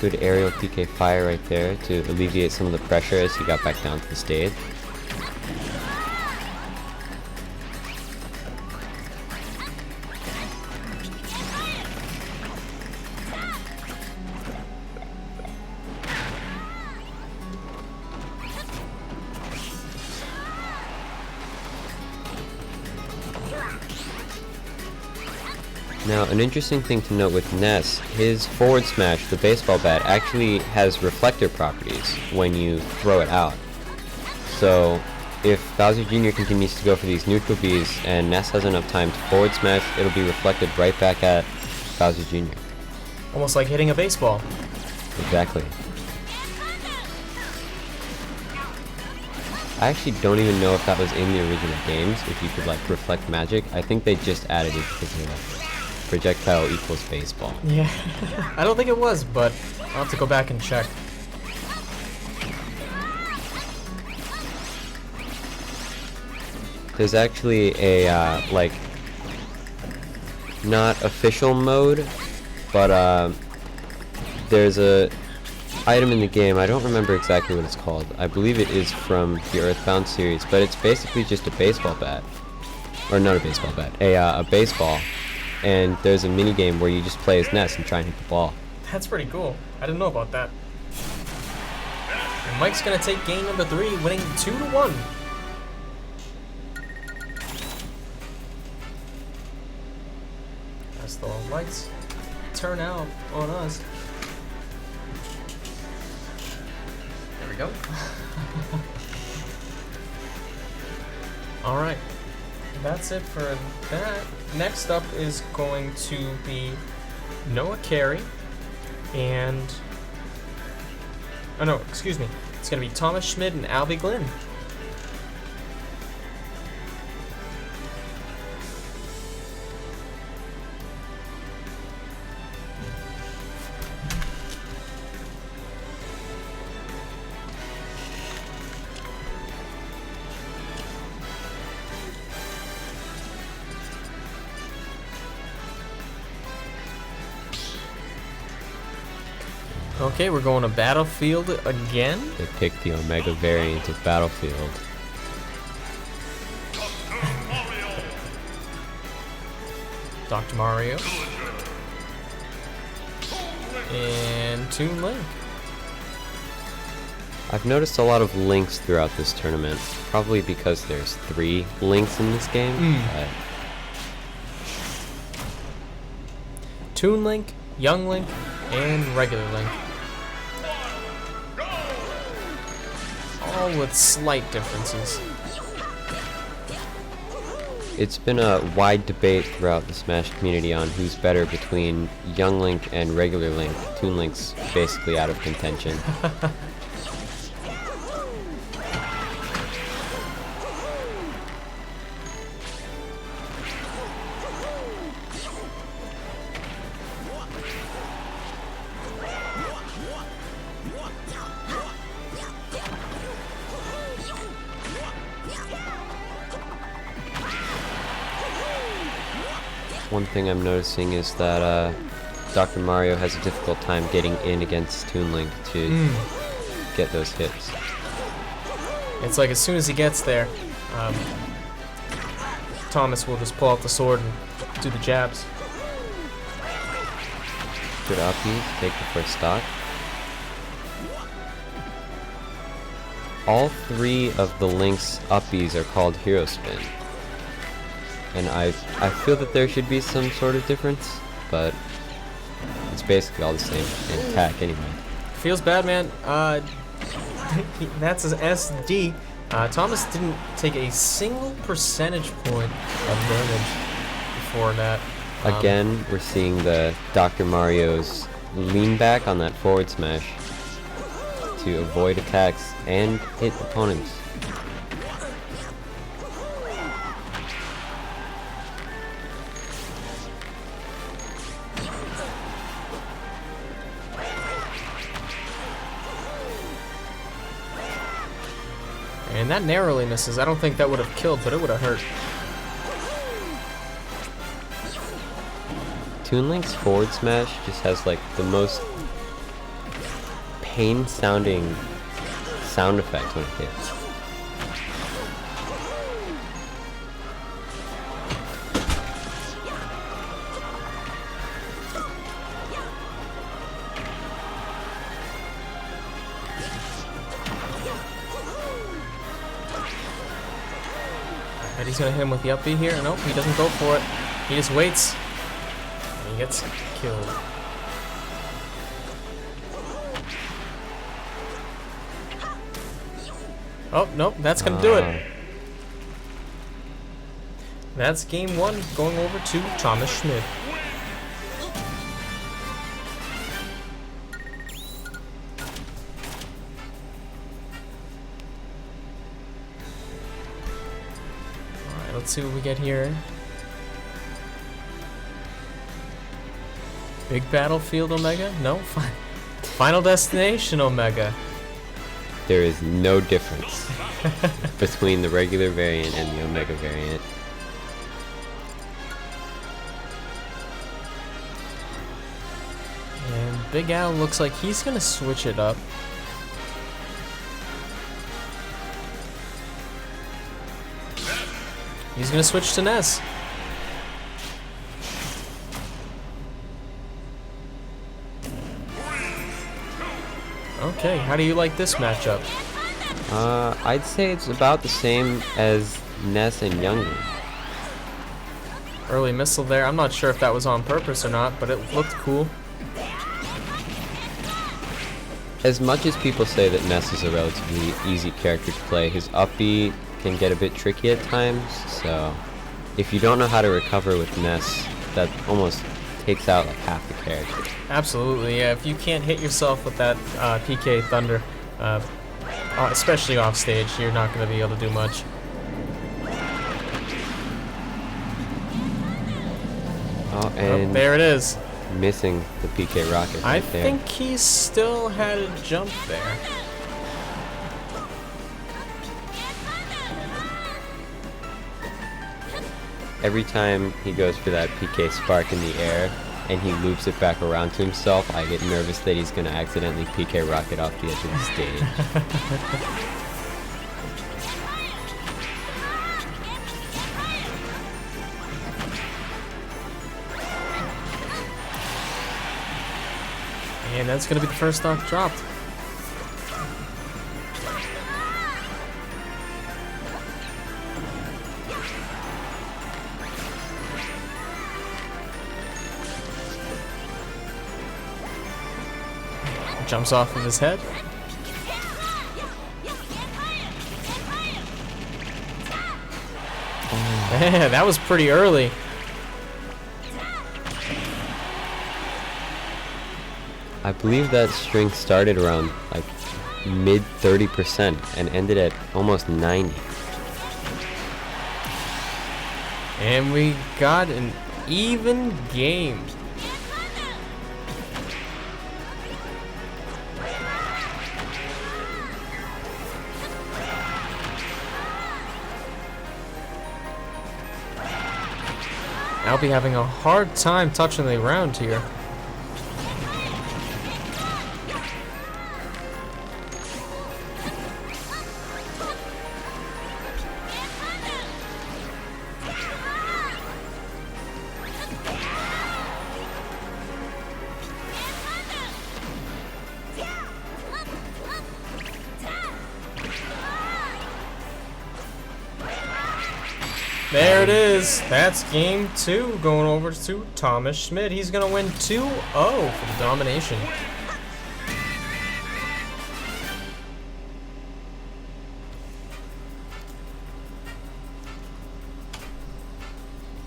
Good aerial PK fire right there to alleviate some of the pressure as he got back down to the stage. Now, an interesting thing to note with Ness, his forward smash, the baseball bat, actually has reflector properties when you throw it out. So, if Bowser Jr. continues to go for these neutral Bs and Ness has enough time to forward smash, it'll be reflected right back at Bowser Jr. Almost like hitting a baseball. Exactly. I actually don't even know if that was in the original games, if you could like reflect magic. I think they just added it because of that. Projectile equals baseball. Yeah, I don't think it was, but I'll have to go back and check. There's actually a, like, not official mode, but there's a item in the game, I don't remember exactly what it's called. I believe it is from the Earthbound series, but it's basically just a baseball bat. Or not a baseball bat, a baseball. And there's a mini game where you just play as Ness and try and hit the ball. That's pretty cool. I didn't know about that. And Mike's gonna take game number 3, winning 2-1. As the lights turn out on us. There we go. All right. that's it for that. Next up is going to be Noah Carey and... Oh no, excuse me. It's going to be Thomas Schmidt and Albie Glynn. Okay, we're going to Battlefield again. They picked the Omega variant of Battlefield. Dr. Mario. And Toon Link. I've noticed a lot of links throughout this tournament, probably because there's 3 links in this game. Toon Link, Young Link, and regular Link. All with slight differences. It's been a wide debate throughout the Smash community on who's better between Young Link and regular Link. Toon Link's basically out of contention. One thing I'm noticing is that Dr. Mario has a difficult time getting in against Toon Link to get those hits. It's like as soon as he gets there, Thomas will just pull out the sword and do the jabs. Good uppy, take the first stock. All 3 of the Link's uppies are called Hero Spin. And I feel that there should be some sort of difference, but it's basically all the same in attack anyway. Feels bad, man. That's his SD. Thomas didn't take a single percentage point of damage before that. Again, we're seeing the Dr. Mario's lean back on that forward smash to avoid attacks and hit opponents. And that narrowly misses. I don't think that would have killed, but it would have hurt. Toon Link's forward smash just has like the most pain-sounding sound effect when it hits. And he's gonna hit him with the up B here. Nope, he doesn't go for it. He just waits. And he gets killed. Oh, nope, that's gonna do it. That's game 1 going over to Thomas Schmidt. Let's see what we get here. Big Battlefield Omega? No. Final Destination Omega. There is no difference between the regular variant and the Omega variant. And Big Al looks like he's gonna switch it up. He's gonna switch to Ness. Okay, how do you like this matchup? I'd say it's about the same as Ness and Youngling. Early missile there. I'm not sure if that was on purpose or not, but it looked cool. As much as people say that Ness is a relatively easy character to play, his up B can get a bit tricky at times, so if you don't know how to recover with Ness, that almost takes out like half the character. Absolutely, yeah. If you can't hit yourself with that PK Thunder, especially off stage, you're not going to be able to do much. Oh, Oh, and there it is. missing the PK rocket I right there. think he still had a jump there. Every time he goes for that PK spark in the air and he loops it back around to himself, I get nervous that he's going to accidentally PK rocket off the edge of the stage. And that's going to be the first stock dropped. Jumps off of his head. Man, that was pretty early. I believe that string started around like mid 30% and ended at almost 90. And we got an even game. I'll be having a hard time touching the ground here. There it is. That's game 2 going over to Thomas Schmidt. He's going to win 2-0 for the domination.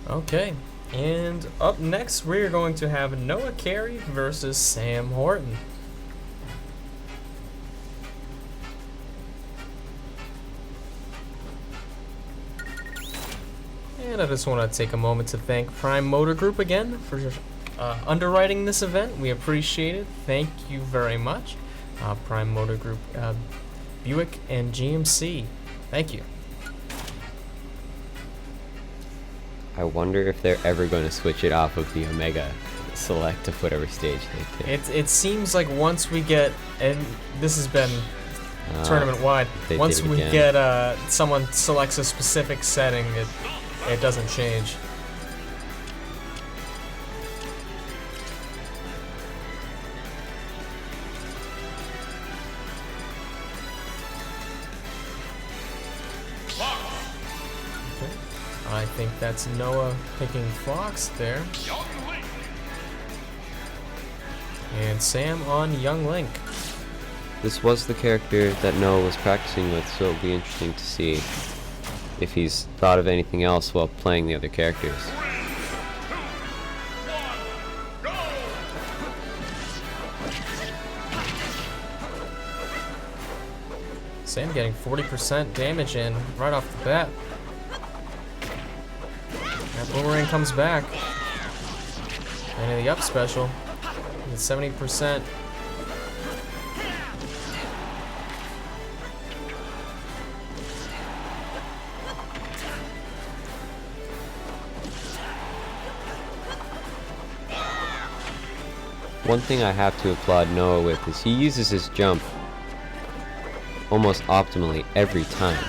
Okay, and up next we're going to have Noah Carey versus Sam Horton. And I just want to take a moment to thank Prime Motor Group again for underwriting this event. We appreciate it. Thank you very much. Prime Motor Group, Buick and GMC. Thank you. I wonder if they're ever going to switch it off of the Omega Select to whatever stage they pick. It seems like once we get, and this has been tournament wide, they once did it we again. get someone selects a specific setting, it doesn't change. Okay. I think that's Noah picking Fox there. Young Link. And Sam on Young Link. This was the character that Noah was practicing with, so it'll be interesting to see if he's thought of anything else while playing the other characters. 3, 2, 1, go! Sam getting 40% damage in right off the bat. That boomerang comes back. And in the up special, with 70%. One thing I have to applaud Noah with is he uses his jump almost optimally every time.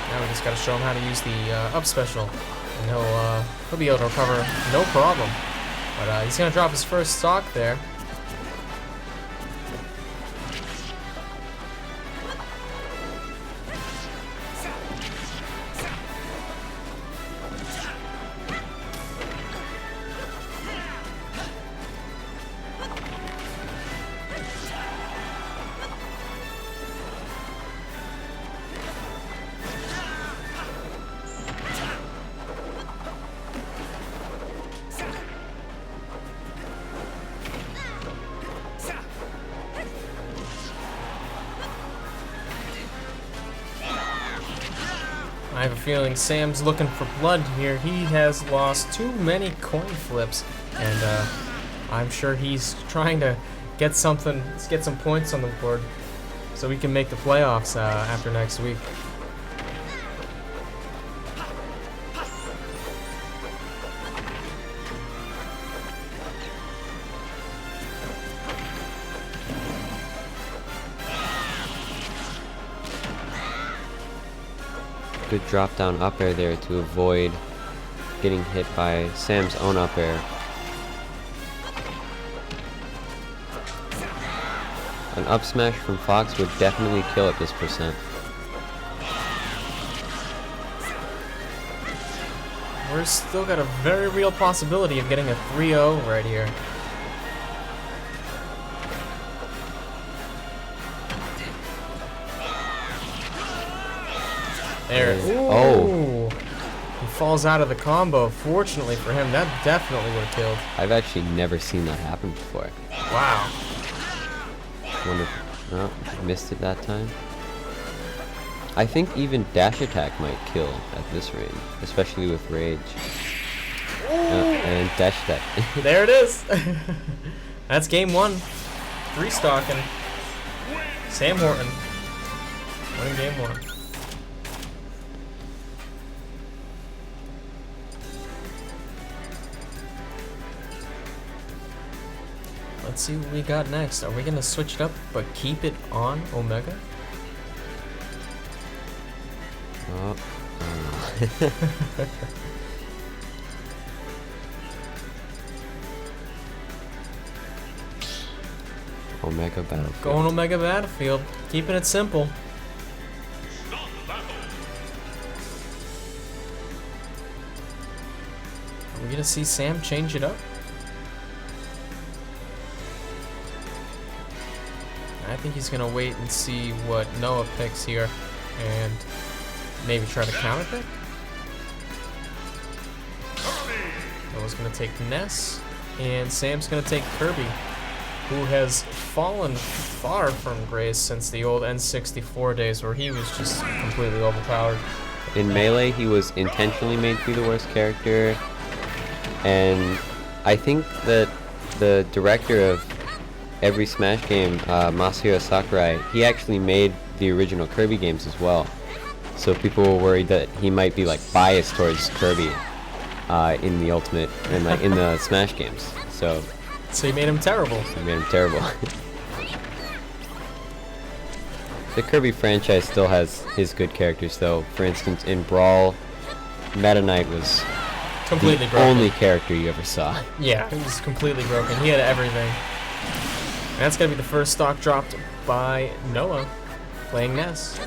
Now we just gotta show him how to use the up special, and he'll be able to recover no problem. But he's gonna drop his first stock there. I have a feeling Sam's looking for blood here. He has lost too many coin flips, and I'm sure he's trying to get some points on the board so we can make the playoffs after next week. Good drop down up air there to avoid getting hit by Sam's own up air. An up smash from Fox would definitely kill at this percent. We're still got a very real possibility of getting a 3-0 right here. There. Oh. He falls out of the combo. Fortunately for him, that definitely would have killed. I've actually never seen that happen before. Wow. Wonder if, no, missed it that time. I think even dash attack might kill at this range, especially with rage. And dash attack. There it is. That's game 1. 3 stocking. Sam Horton winning game 1. Let's see what we got next. Are we gonna switch it up but keep it on Omega? Oh, Omega Battlefield. Going Omega Battlefield. Keeping it simple. Start the battle. Are we gonna see Sam change it up? I think he's gonna wait and see what Noah picks here and maybe try to counter pick. Noah's gonna take Ness and Sam's gonna take Kirby, who has fallen far from grace since the old N64 days where he was just completely overpowered. In Melee, he was intentionally made to be the worst character, and I think that the director of every Smash game, Masahiro Sakurai, he actually made the original Kirby games as well. So people were worried that he might be like biased towards Kirby in the Ultimate and like in the Smash games. So he made him terrible. he made him terrible. The Kirby franchise still has his good characters though. For instance, in Brawl, Meta Knight was Completely the broken. only character you ever saw. Yeah, he was completely broken. He had everything. And that's gonna be the first stock dropped by Noah playing Ness.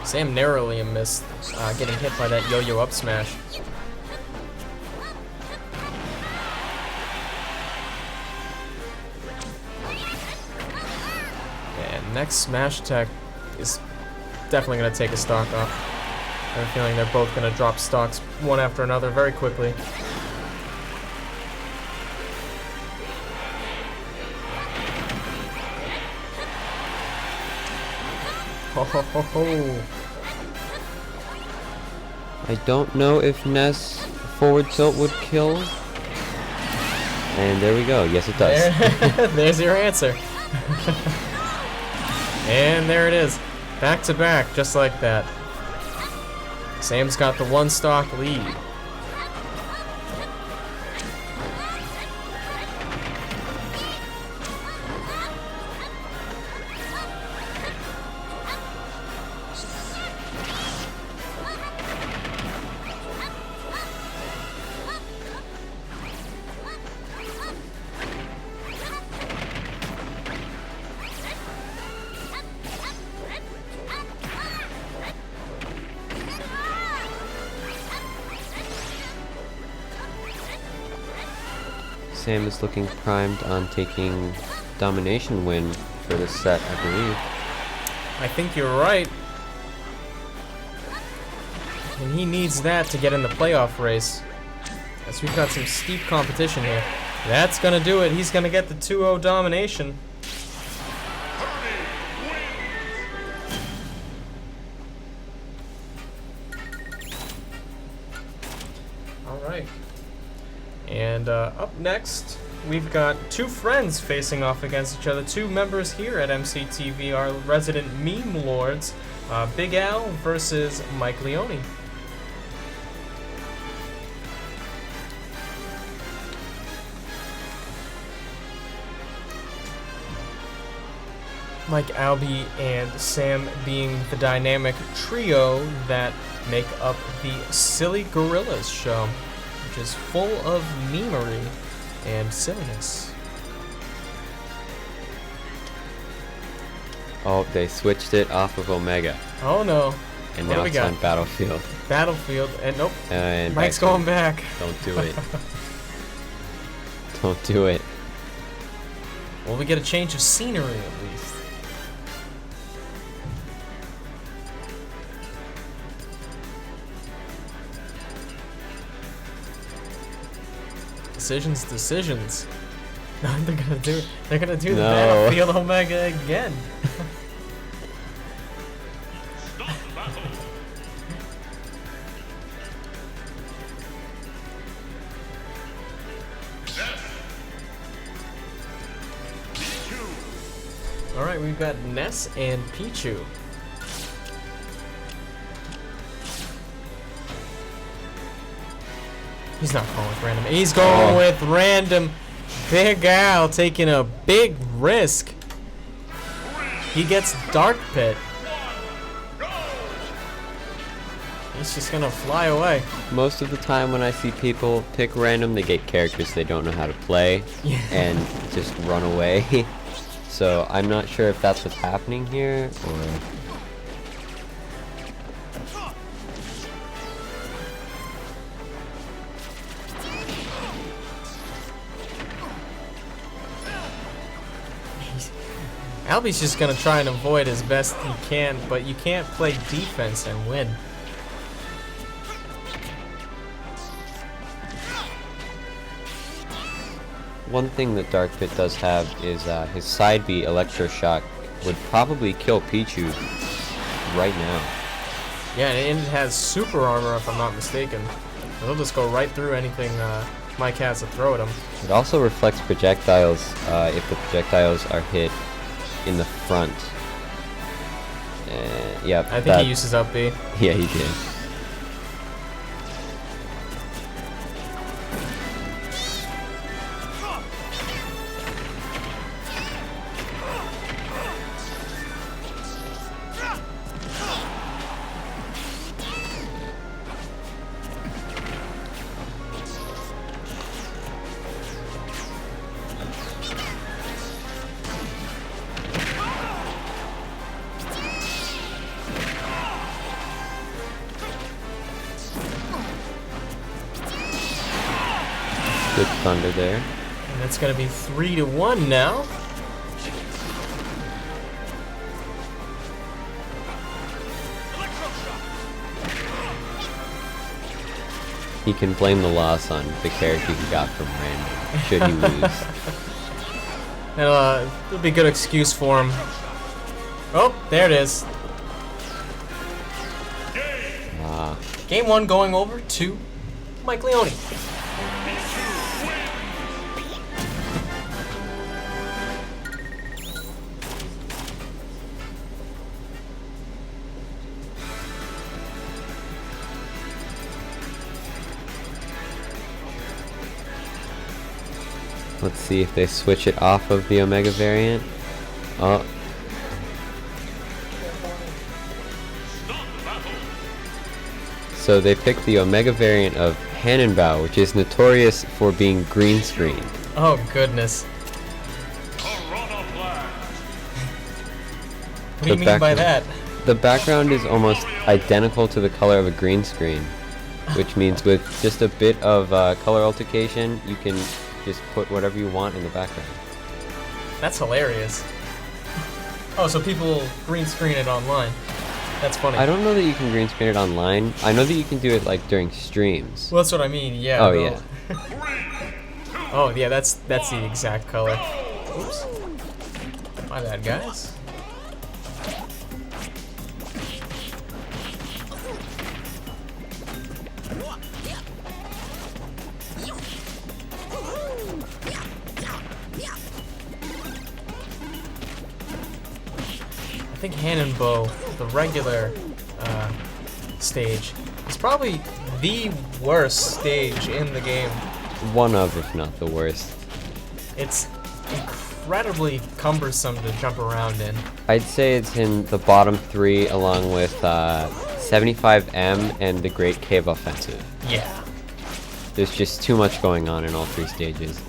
Sam narrowly missed getting hit by that yo-yo up smash. And next smash attack is definitely going to take a stock off. I have a feeling they're both going to drop stocks one after another very quickly. Ho ho ho ho. I don't know if Ness forward tilt would kill. And there we go. Yes, it does. There's your answer. And there it is. Back to back, just like that. Sam's got the 1 stock lead. Sam is looking primed on taking domination win for this set, I believe. I think you're right. And he needs that to get in the playoff race. As we've got some steep competition here. That's gonna do it. He's gonna get the 2-0 domination. Alright. And up next, we've got two friends facing off against each other. Two members here at MCTV, our resident meme lords. Big Al versus Mike Leone. Mike, Albie, and Sam being the dynamic trio that make up the Silly Gorillas show, which is full of memery and silliness. Oh, they switched it off of Omega, Oh no. and What do now we it's got? on Battlefield. Battlefield, and nope, And Mike's back going to- back. Don't do it. Don't do it. Well, we get a change of scenery at least. Decisions. No, they're gonna do it. They're gonna do the No. Battlefield Omega again. Start the battle. Pichu. All right, we've got Ness and Pichu. He's not going with random. He's going Oh. with random. Big Al taking a big risk. He gets Dark Pit. He's just gonna fly away. Most of the time when I see people pick random, they get characters they don't know how to play Yeah. and just run away. So I'm not sure if that's what's happening here or... Albie's just gonna try and avoid as best he can, but you can't play defense and win. One thing that Dark Pit does have is his side B Electroshock would probably kill Pichu right now. Yeah, and it has super armor if I'm not mistaken. It'll just go right through anything Mike has to throw at him. It also reflects projectiles if the projectiles are hit in the front. Yeah, I think he uses up B. Yeah, he did. Good thunder there. And it's gonna be 3-1 now. He can blame the loss on the character he got from random, should he lose. It'll be a good excuse for him. Oh, there it is. Ah, Game 1 going over to Mike Leone. let's see if they switch it off of the Omega variant. Oh, Start the battle. so they picked the Omega variant of Hannenbau, which is notorious for being green screen. Oh, goodness. Piranha Blast. What do you The mean by background. that? The background is almost identical to the color of a green screen, which means with just a bit of color altercation, you can just put whatever you want in the background. That's hilarious. Oh, so people green screen it online. That's funny. I don't know that you can green screen it online. I know that you can do it like during streams. Well, that's what I mean. Yeah. Oh, they'll- yeah. Oh yeah, that's the exact color. Oops. My bad, guys. I think hand and bow, the regular stage, is probably the worst stage in the game. One of, if not the worst. It's incredibly cumbersome to jump around in. I'd say it's in the bottom 3 along with 75M and the Great Cave Offensive. Yeah. There's just too much going on in all 3 stages.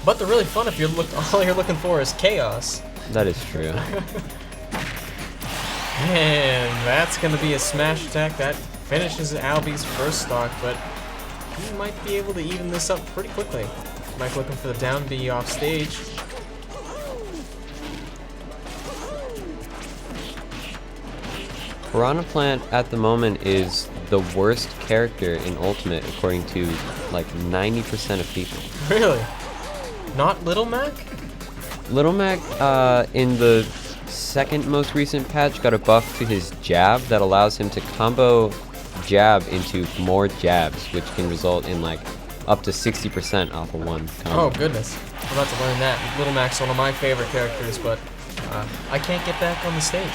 But they're really fun if all you're looking for is chaos. That is true. And that's going to be a smash attack that finishes Albie's first stock, but he might be able to even this up pretty quickly. Mike looking for the down B off stage. Piranha Plant at the moment is the worst character in Ultimate according to like 90% of people. Really? Not Little Mac? Little Mac in the second most recent patch got a buff to his jab that allows him to combo jab into more jabs, which can result in like up to 60% off of one combo. Oh goodness, I'm about to learn that. Little Mac's one of my favorite characters, but I can't get back on the stage.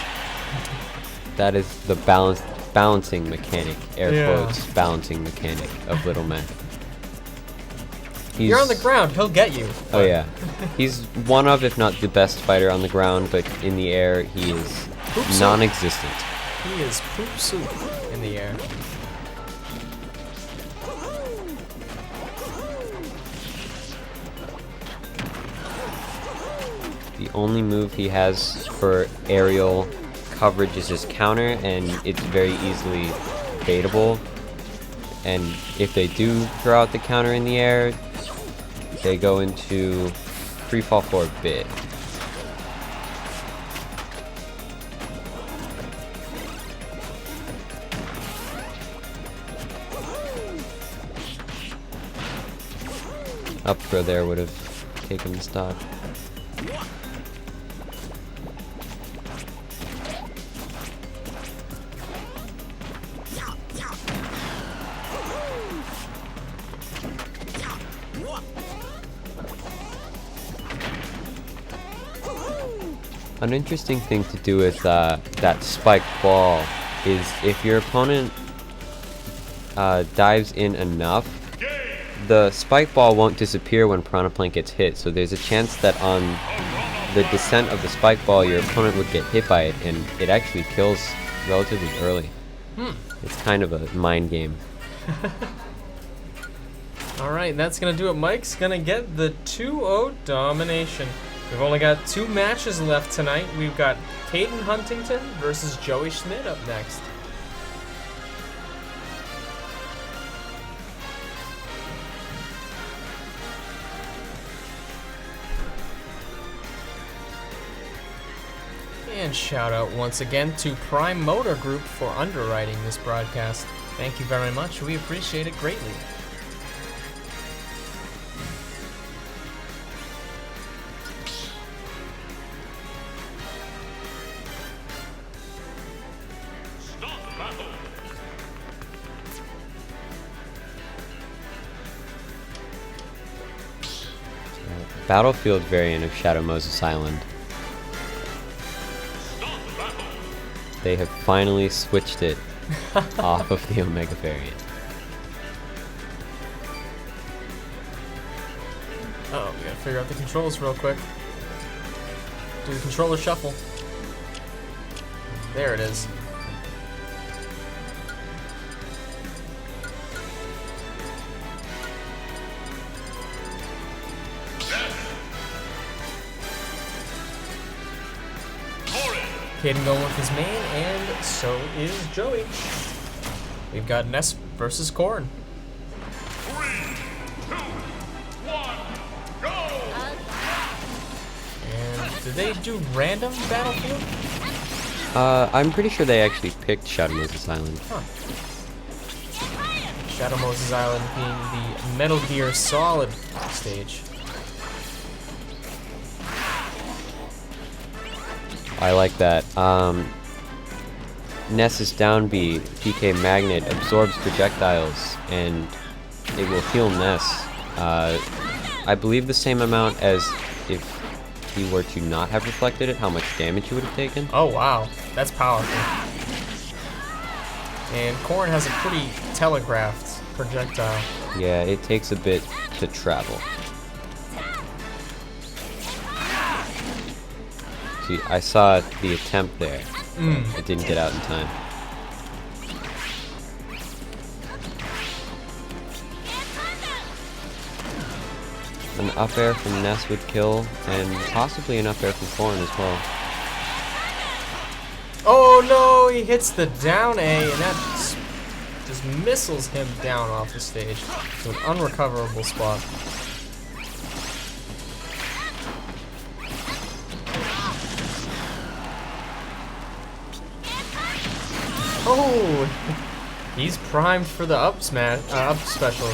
That is the balancing mechanic, air Yeah. quotes, balancing mechanic of Little Mac. You're on the ground, he'll get you. Oh yeah. He's one of, if not the best fighter on the ground, but in the air he is Poop soup. non-existent. He is poop soup in the air. The only move he has for aerial coverage is his counter, and it's very easily baitable. And if they do throw out the counter in the air, they go into free fall for a bit. Up throw there would have taken the stock. An interesting thing to do with that spiked ball is if your opponent dives in enough, the spike ball won't disappear when Piranha Plant gets hit, so there's a chance that on the descent of the spike ball your opponent would get hit by it, and it actually kills relatively early. It's kind of a mind game. Alright, that's going to do it. Mike's going to get the 2-0 domination. We've only got 2 matches left tonight. We've got Caden Huntington versus Joey Schmidt up next. And shout out once again to Prime Motor Group for underwriting this broadcast. Thank you very much. We appreciate it greatly. Start battle. Battlefield variant of Shadow Moses Island. Start battle. They have finally switched it off of the Omega variant. Oh, we gotta figure out the controls real quick. Do the controller shuffle. There it is. Caden going with his main, and so is Joey. We've got Ness versus Korn. 3, Did they do random Battlefield? I'm pretty sure they actually picked Shadow Moses Island. Huh. Shadow Moses Island being the Metal Gear Solid stage. I like that. Ness's down B, PK Magnet, absorbs projectiles, and it will heal Ness. I believe the same amount as if he were to not have reflected it, how much damage he would have taken. Oh wow, that's powerful. And Corn has a pretty telegraphed projectile. Yeah, it takes a bit to travel. See, I saw the attempt there. It didn't get out in time. An up air from Ness would kill, and possibly an up air from Corn as well. Oh no, he hits the down A, and that just missiles him down off the stage to an unrecoverable spot. Oh, he's primed for the up smash, up special.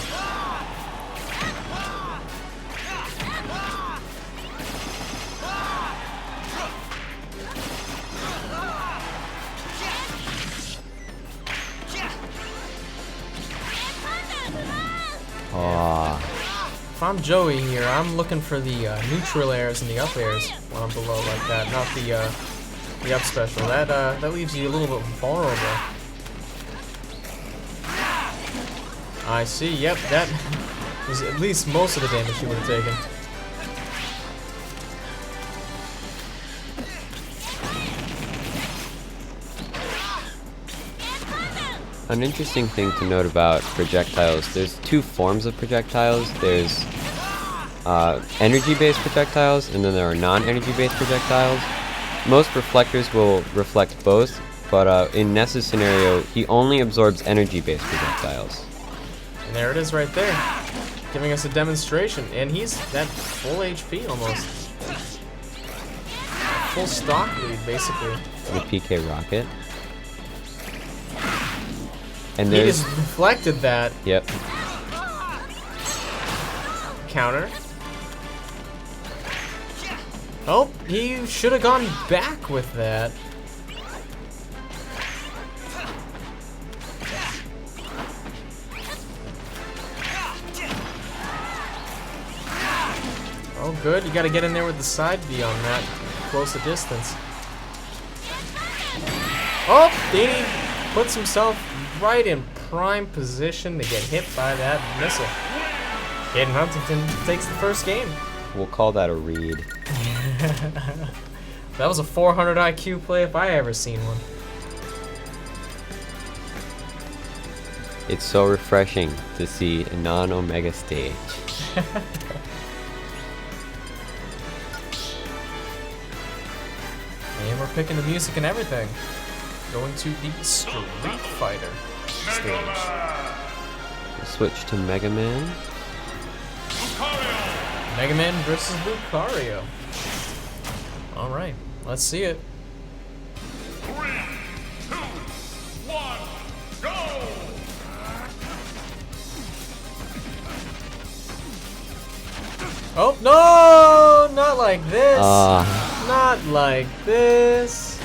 If I'm Joey here, I'm looking for the neutral airs and the up airs when I'm below like that, not the up special. That leaves you a little bit vulnerable. I see. Yep, that was at least most of the damage he would have taken. An interesting thing to note about projectiles, there's two forms of projectiles. There's energy-based projectiles, and then there are non-energy-based projectiles. Most reflectors will reflect both, but in Ness's scenario, he only absorbs energy-based projectiles. And there it is right there, giving us a demonstration. And he's at full HP almost. Full stock lead, basically. The PK rocket. And He there's... just deflected that. Yep. Counter. Oh, he should have gone back with that. Oh, good. You got to get in there with the side B on that close a distance. Oh, he puts himself right in prime position to get hit by that missile. Caden Huntington takes the first game. We'll call that a read. That was a 400 IQ play if I ever seen one. It's so refreshing to see a non-Omega stage. And we're picking the music and everything. Going to the Street Fighter stage. We'll switch to Mega Man. Mega Man versus Lucario. Alright, let's see it. 3, 2, 1, go! Oh, no! Not like this. Not like this.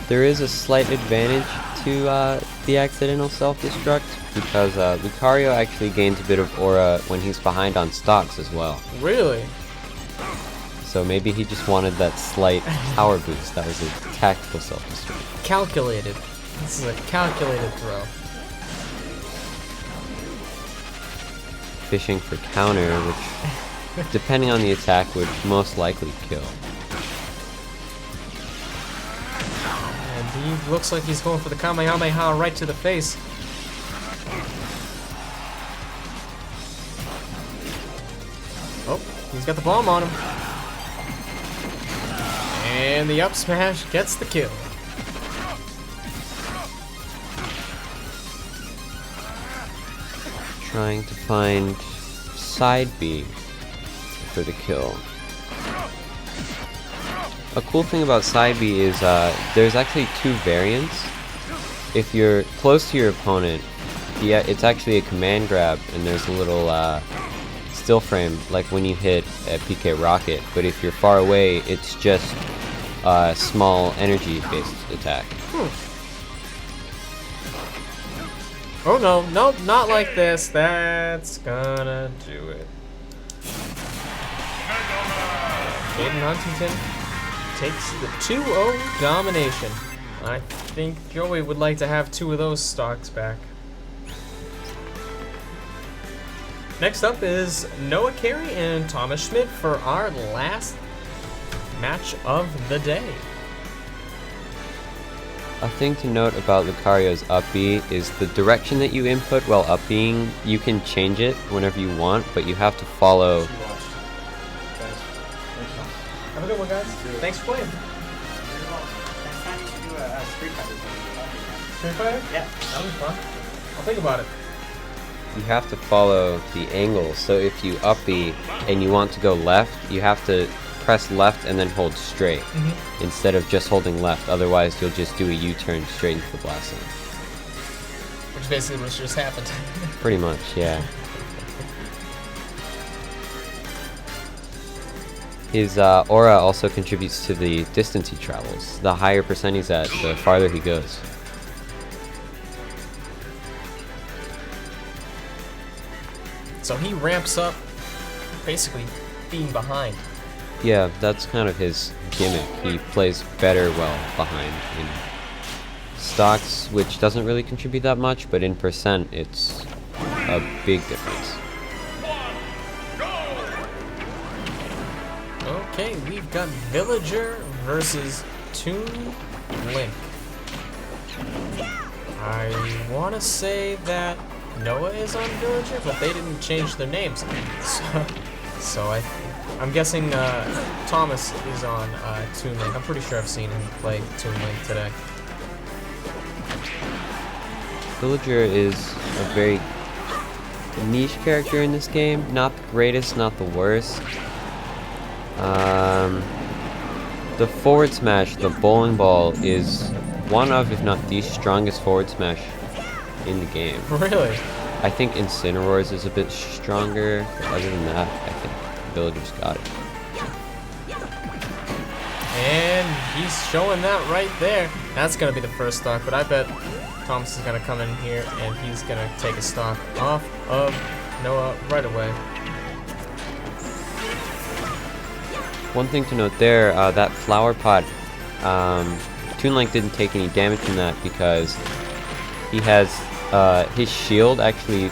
There is a slight advantage to the accidental self-destruct because Lucario actually gains a bit of aura when he's behind on stocks as well. Really? So maybe he just wanted that slight power boost. That was a tactical self-destruct. Calculated. This is a calculated throw. Fishing for counter, which, depending on the attack, would most likely kill. And he looks like he's going for the Kamehameha right to the face. Oh, he's got the bomb on him. And the up smash gets the kill. Trying to find side B for the kill. A cool thing about side B is there's actually two variants. If you're close to your opponent, it's actually a command grab, and there's a little still frame, like when you hit a PK rocket. But if you're far away, it's just a small energy-based attack. Oh no, nope, not like this. That's gonna do it. Aiden Huntington takes the 2-0 domination. I think Joey would like to have 2 of those stocks back. Next up is Noah Carey and Thomas Schmidt for our last match of the day. A thing to note about Lucario's up B is the direction that you input while up Bing, you can change it whenever you want, but you have to follow. Have a good one, guys. Thanks for playing. Next time you should do a Street Fighter game. Street Fighter? Yeah. That'll be fun. I'll think about it. You have to follow the angle, so if you up B and you want to go left, you have to press left and then hold straight instead of just holding left, otherwise you'll just do a U-turn straight into the blast zone. Which basically what just happened. Pretty much, yeah. His aura also contributes to the distance he travels. The higher percent he's at, the farther he goes. So he ramps up, basically being behind. Yeah, that's kind of his gimmick. He plays better well behind in stocks, which doesn't really contribute that much, but in percent, it's a big difference. Okay, we've got Villager versus Toon Link. I want to say that Noah is on Villager, but they didn't change their names. So I'm guessing Thomas is on Toon Link. I'm pretty sure I've seen him play Toon Link today. Villager is a very niche character in this game. Not the greatest, not the worst. The forward smash, the bowling ball, is one of, if not the strongest forward smash in the game. Really? I think Incineroar's is a bit stronger. Other than that, I think Villager's got it. And he's showing that right there. That's going to be the first stock, but I bet Thomas is going to come in here and he's going to take a stock off of Noah right away. One thing to note there, that flower pot, Toon Link didn't take any damage from that because he has, his shield actually,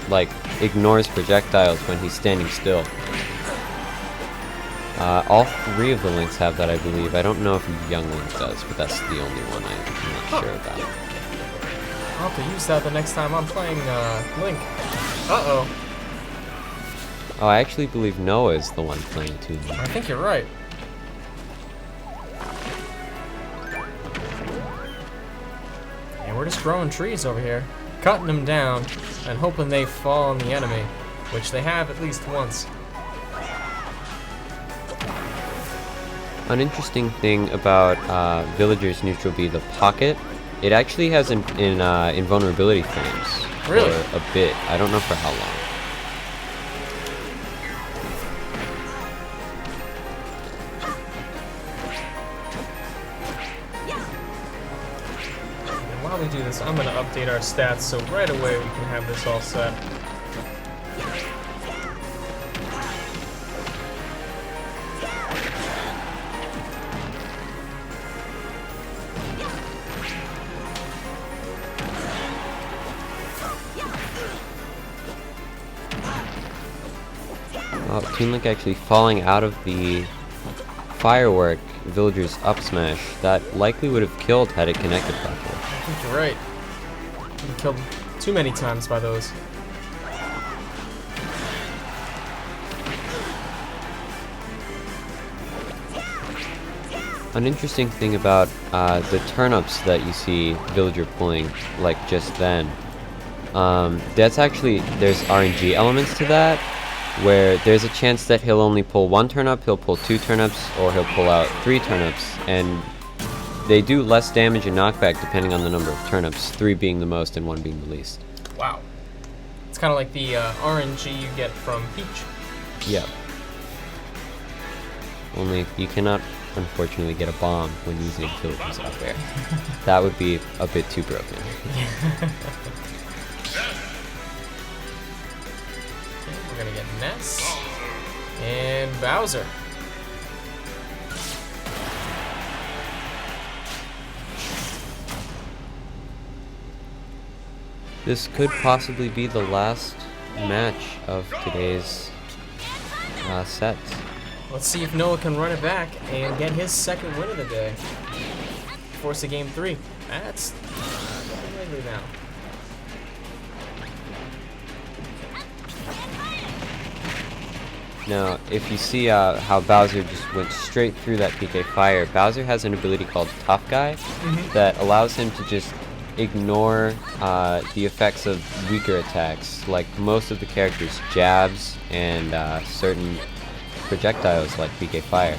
like, ignores projectiles when he's standing still. All 3 of the Links have that, I believe. I don't know if Young Link does, but that's the only one I'm not sure about. I'll have to use that the next time I'm playing Link. Uh-oh. Oh, I actually believe Noah is the one playing Toon Link. I think you're right. And we're just growing trees over here, cutting them down, and hoping they fall on the enemy, which they have at least once. An interesting thing about Villager's neutral B, the pocket, it actually has invulnerability frames. Really? For a bit. I don't know for how long. And while we do this, I'm going to update our stats so right away we can have this all set. Toon Link actually falling out of the firework Villager's up smash. That likely would have killed had it connected properly. I think you're right. Been killed too many times by those. An interesting thing about the turnips that you see Villager pulling, like just then, that's actually, there's RNG elements to that, where there's a chance that he'll only pull 1 turnip, he'll pull 2 turnips, or he'll pull out 3 turnips, and they do less damage and knockback depending on the number of turnips, 3 being the most and 1 being the least. Wow. It's kind of like the RNG you get from Peach. Yep. Only you cannot, unfortunately, get a bomb when using Philippines out there. That would be a bit too broken. We're gonna get Ness and Bowser. This could possibly be the last match of today's set. Let's see if Noah can run it back and get his second win of the day. Force a game 3. That's lately now. Now, if you see how Bowser just went straight through that PK Fire, Bowser has an ability called Tough Guy that allows him to just ignore the effects of weaker attacks, like most of the characters' jabs and certain projectiles like PK Fire.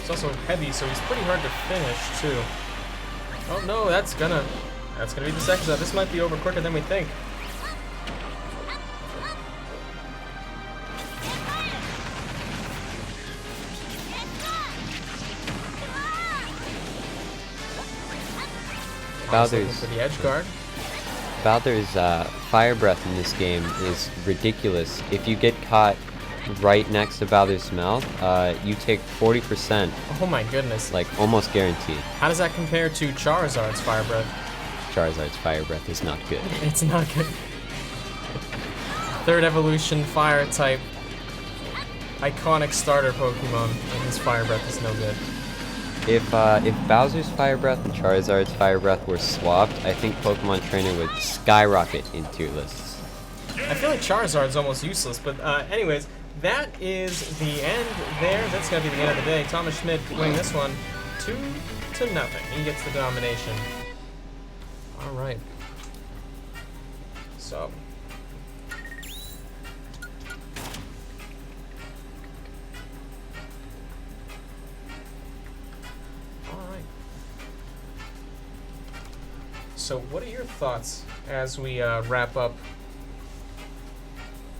It's also heavy, so he's pretty hard to finish too. Oh no, that's gonna be the second set. This might be over quicker than we think. Bowser's For the edge guard. Bowser's fire breath in this game is ridiculous. If you get caught right next to Bowser's mouth, you take 40%, Oh my goodness. like almost guaranteed. How does that compare to Charizard's fire breath? Charizard's fire breath is not good. It's not good. Third evolution fire type iconic starter Pokemon, and his fire breath is no good. If Bowser's fire breath and Charizard's fire breath were swapped, I think Pokemon Trainer would skyrocket in tier lists. I feel like Charizard's almost useless, but anyways, that is the end there. That's gonna be the end of the day. Thomas Schmidt winning this one 2-0. He gets the domination. All right. So. So what are your thoughts as we wrap up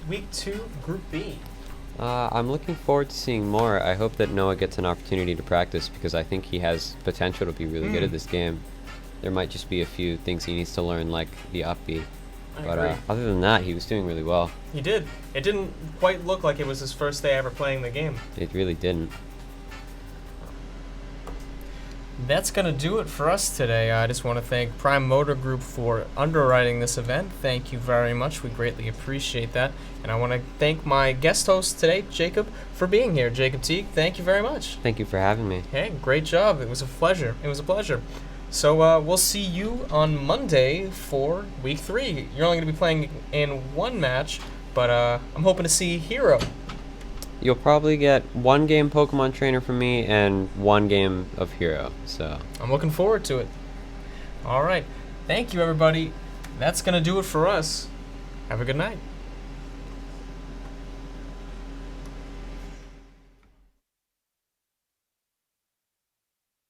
Week 2, Group B? I'm looking forward to seeing more. I hope that Noah gets an opportunity to practice because I think he has potential to be really good at this game. There might just be a few things he needs to learn, like the up B. But other than that, he was doing really well. He did. It didn't quite look like it was his first day ever playing the game. It really didn't. That's going to do it for us today. I just want to thank Prime Motor Group for underwriting this event. Thank you very much. We greatly appreciate that. And I want to thank my guest host today, Jacob, for being here. Jacob Teague, thank you very much. Thank you for having me. Hey, great job. It was a pleasure. It was a pleasure. So we'll see you on Monday for Week 3. You're only going to be playing in one match, but I'm hoping to see Hero. You'll probably get 1 game Pokemon Trainer from me and 1 game of Hero, so. I'm looking forward to it. All right. Thank you, everybody. That's going to do it for us. Have a good night.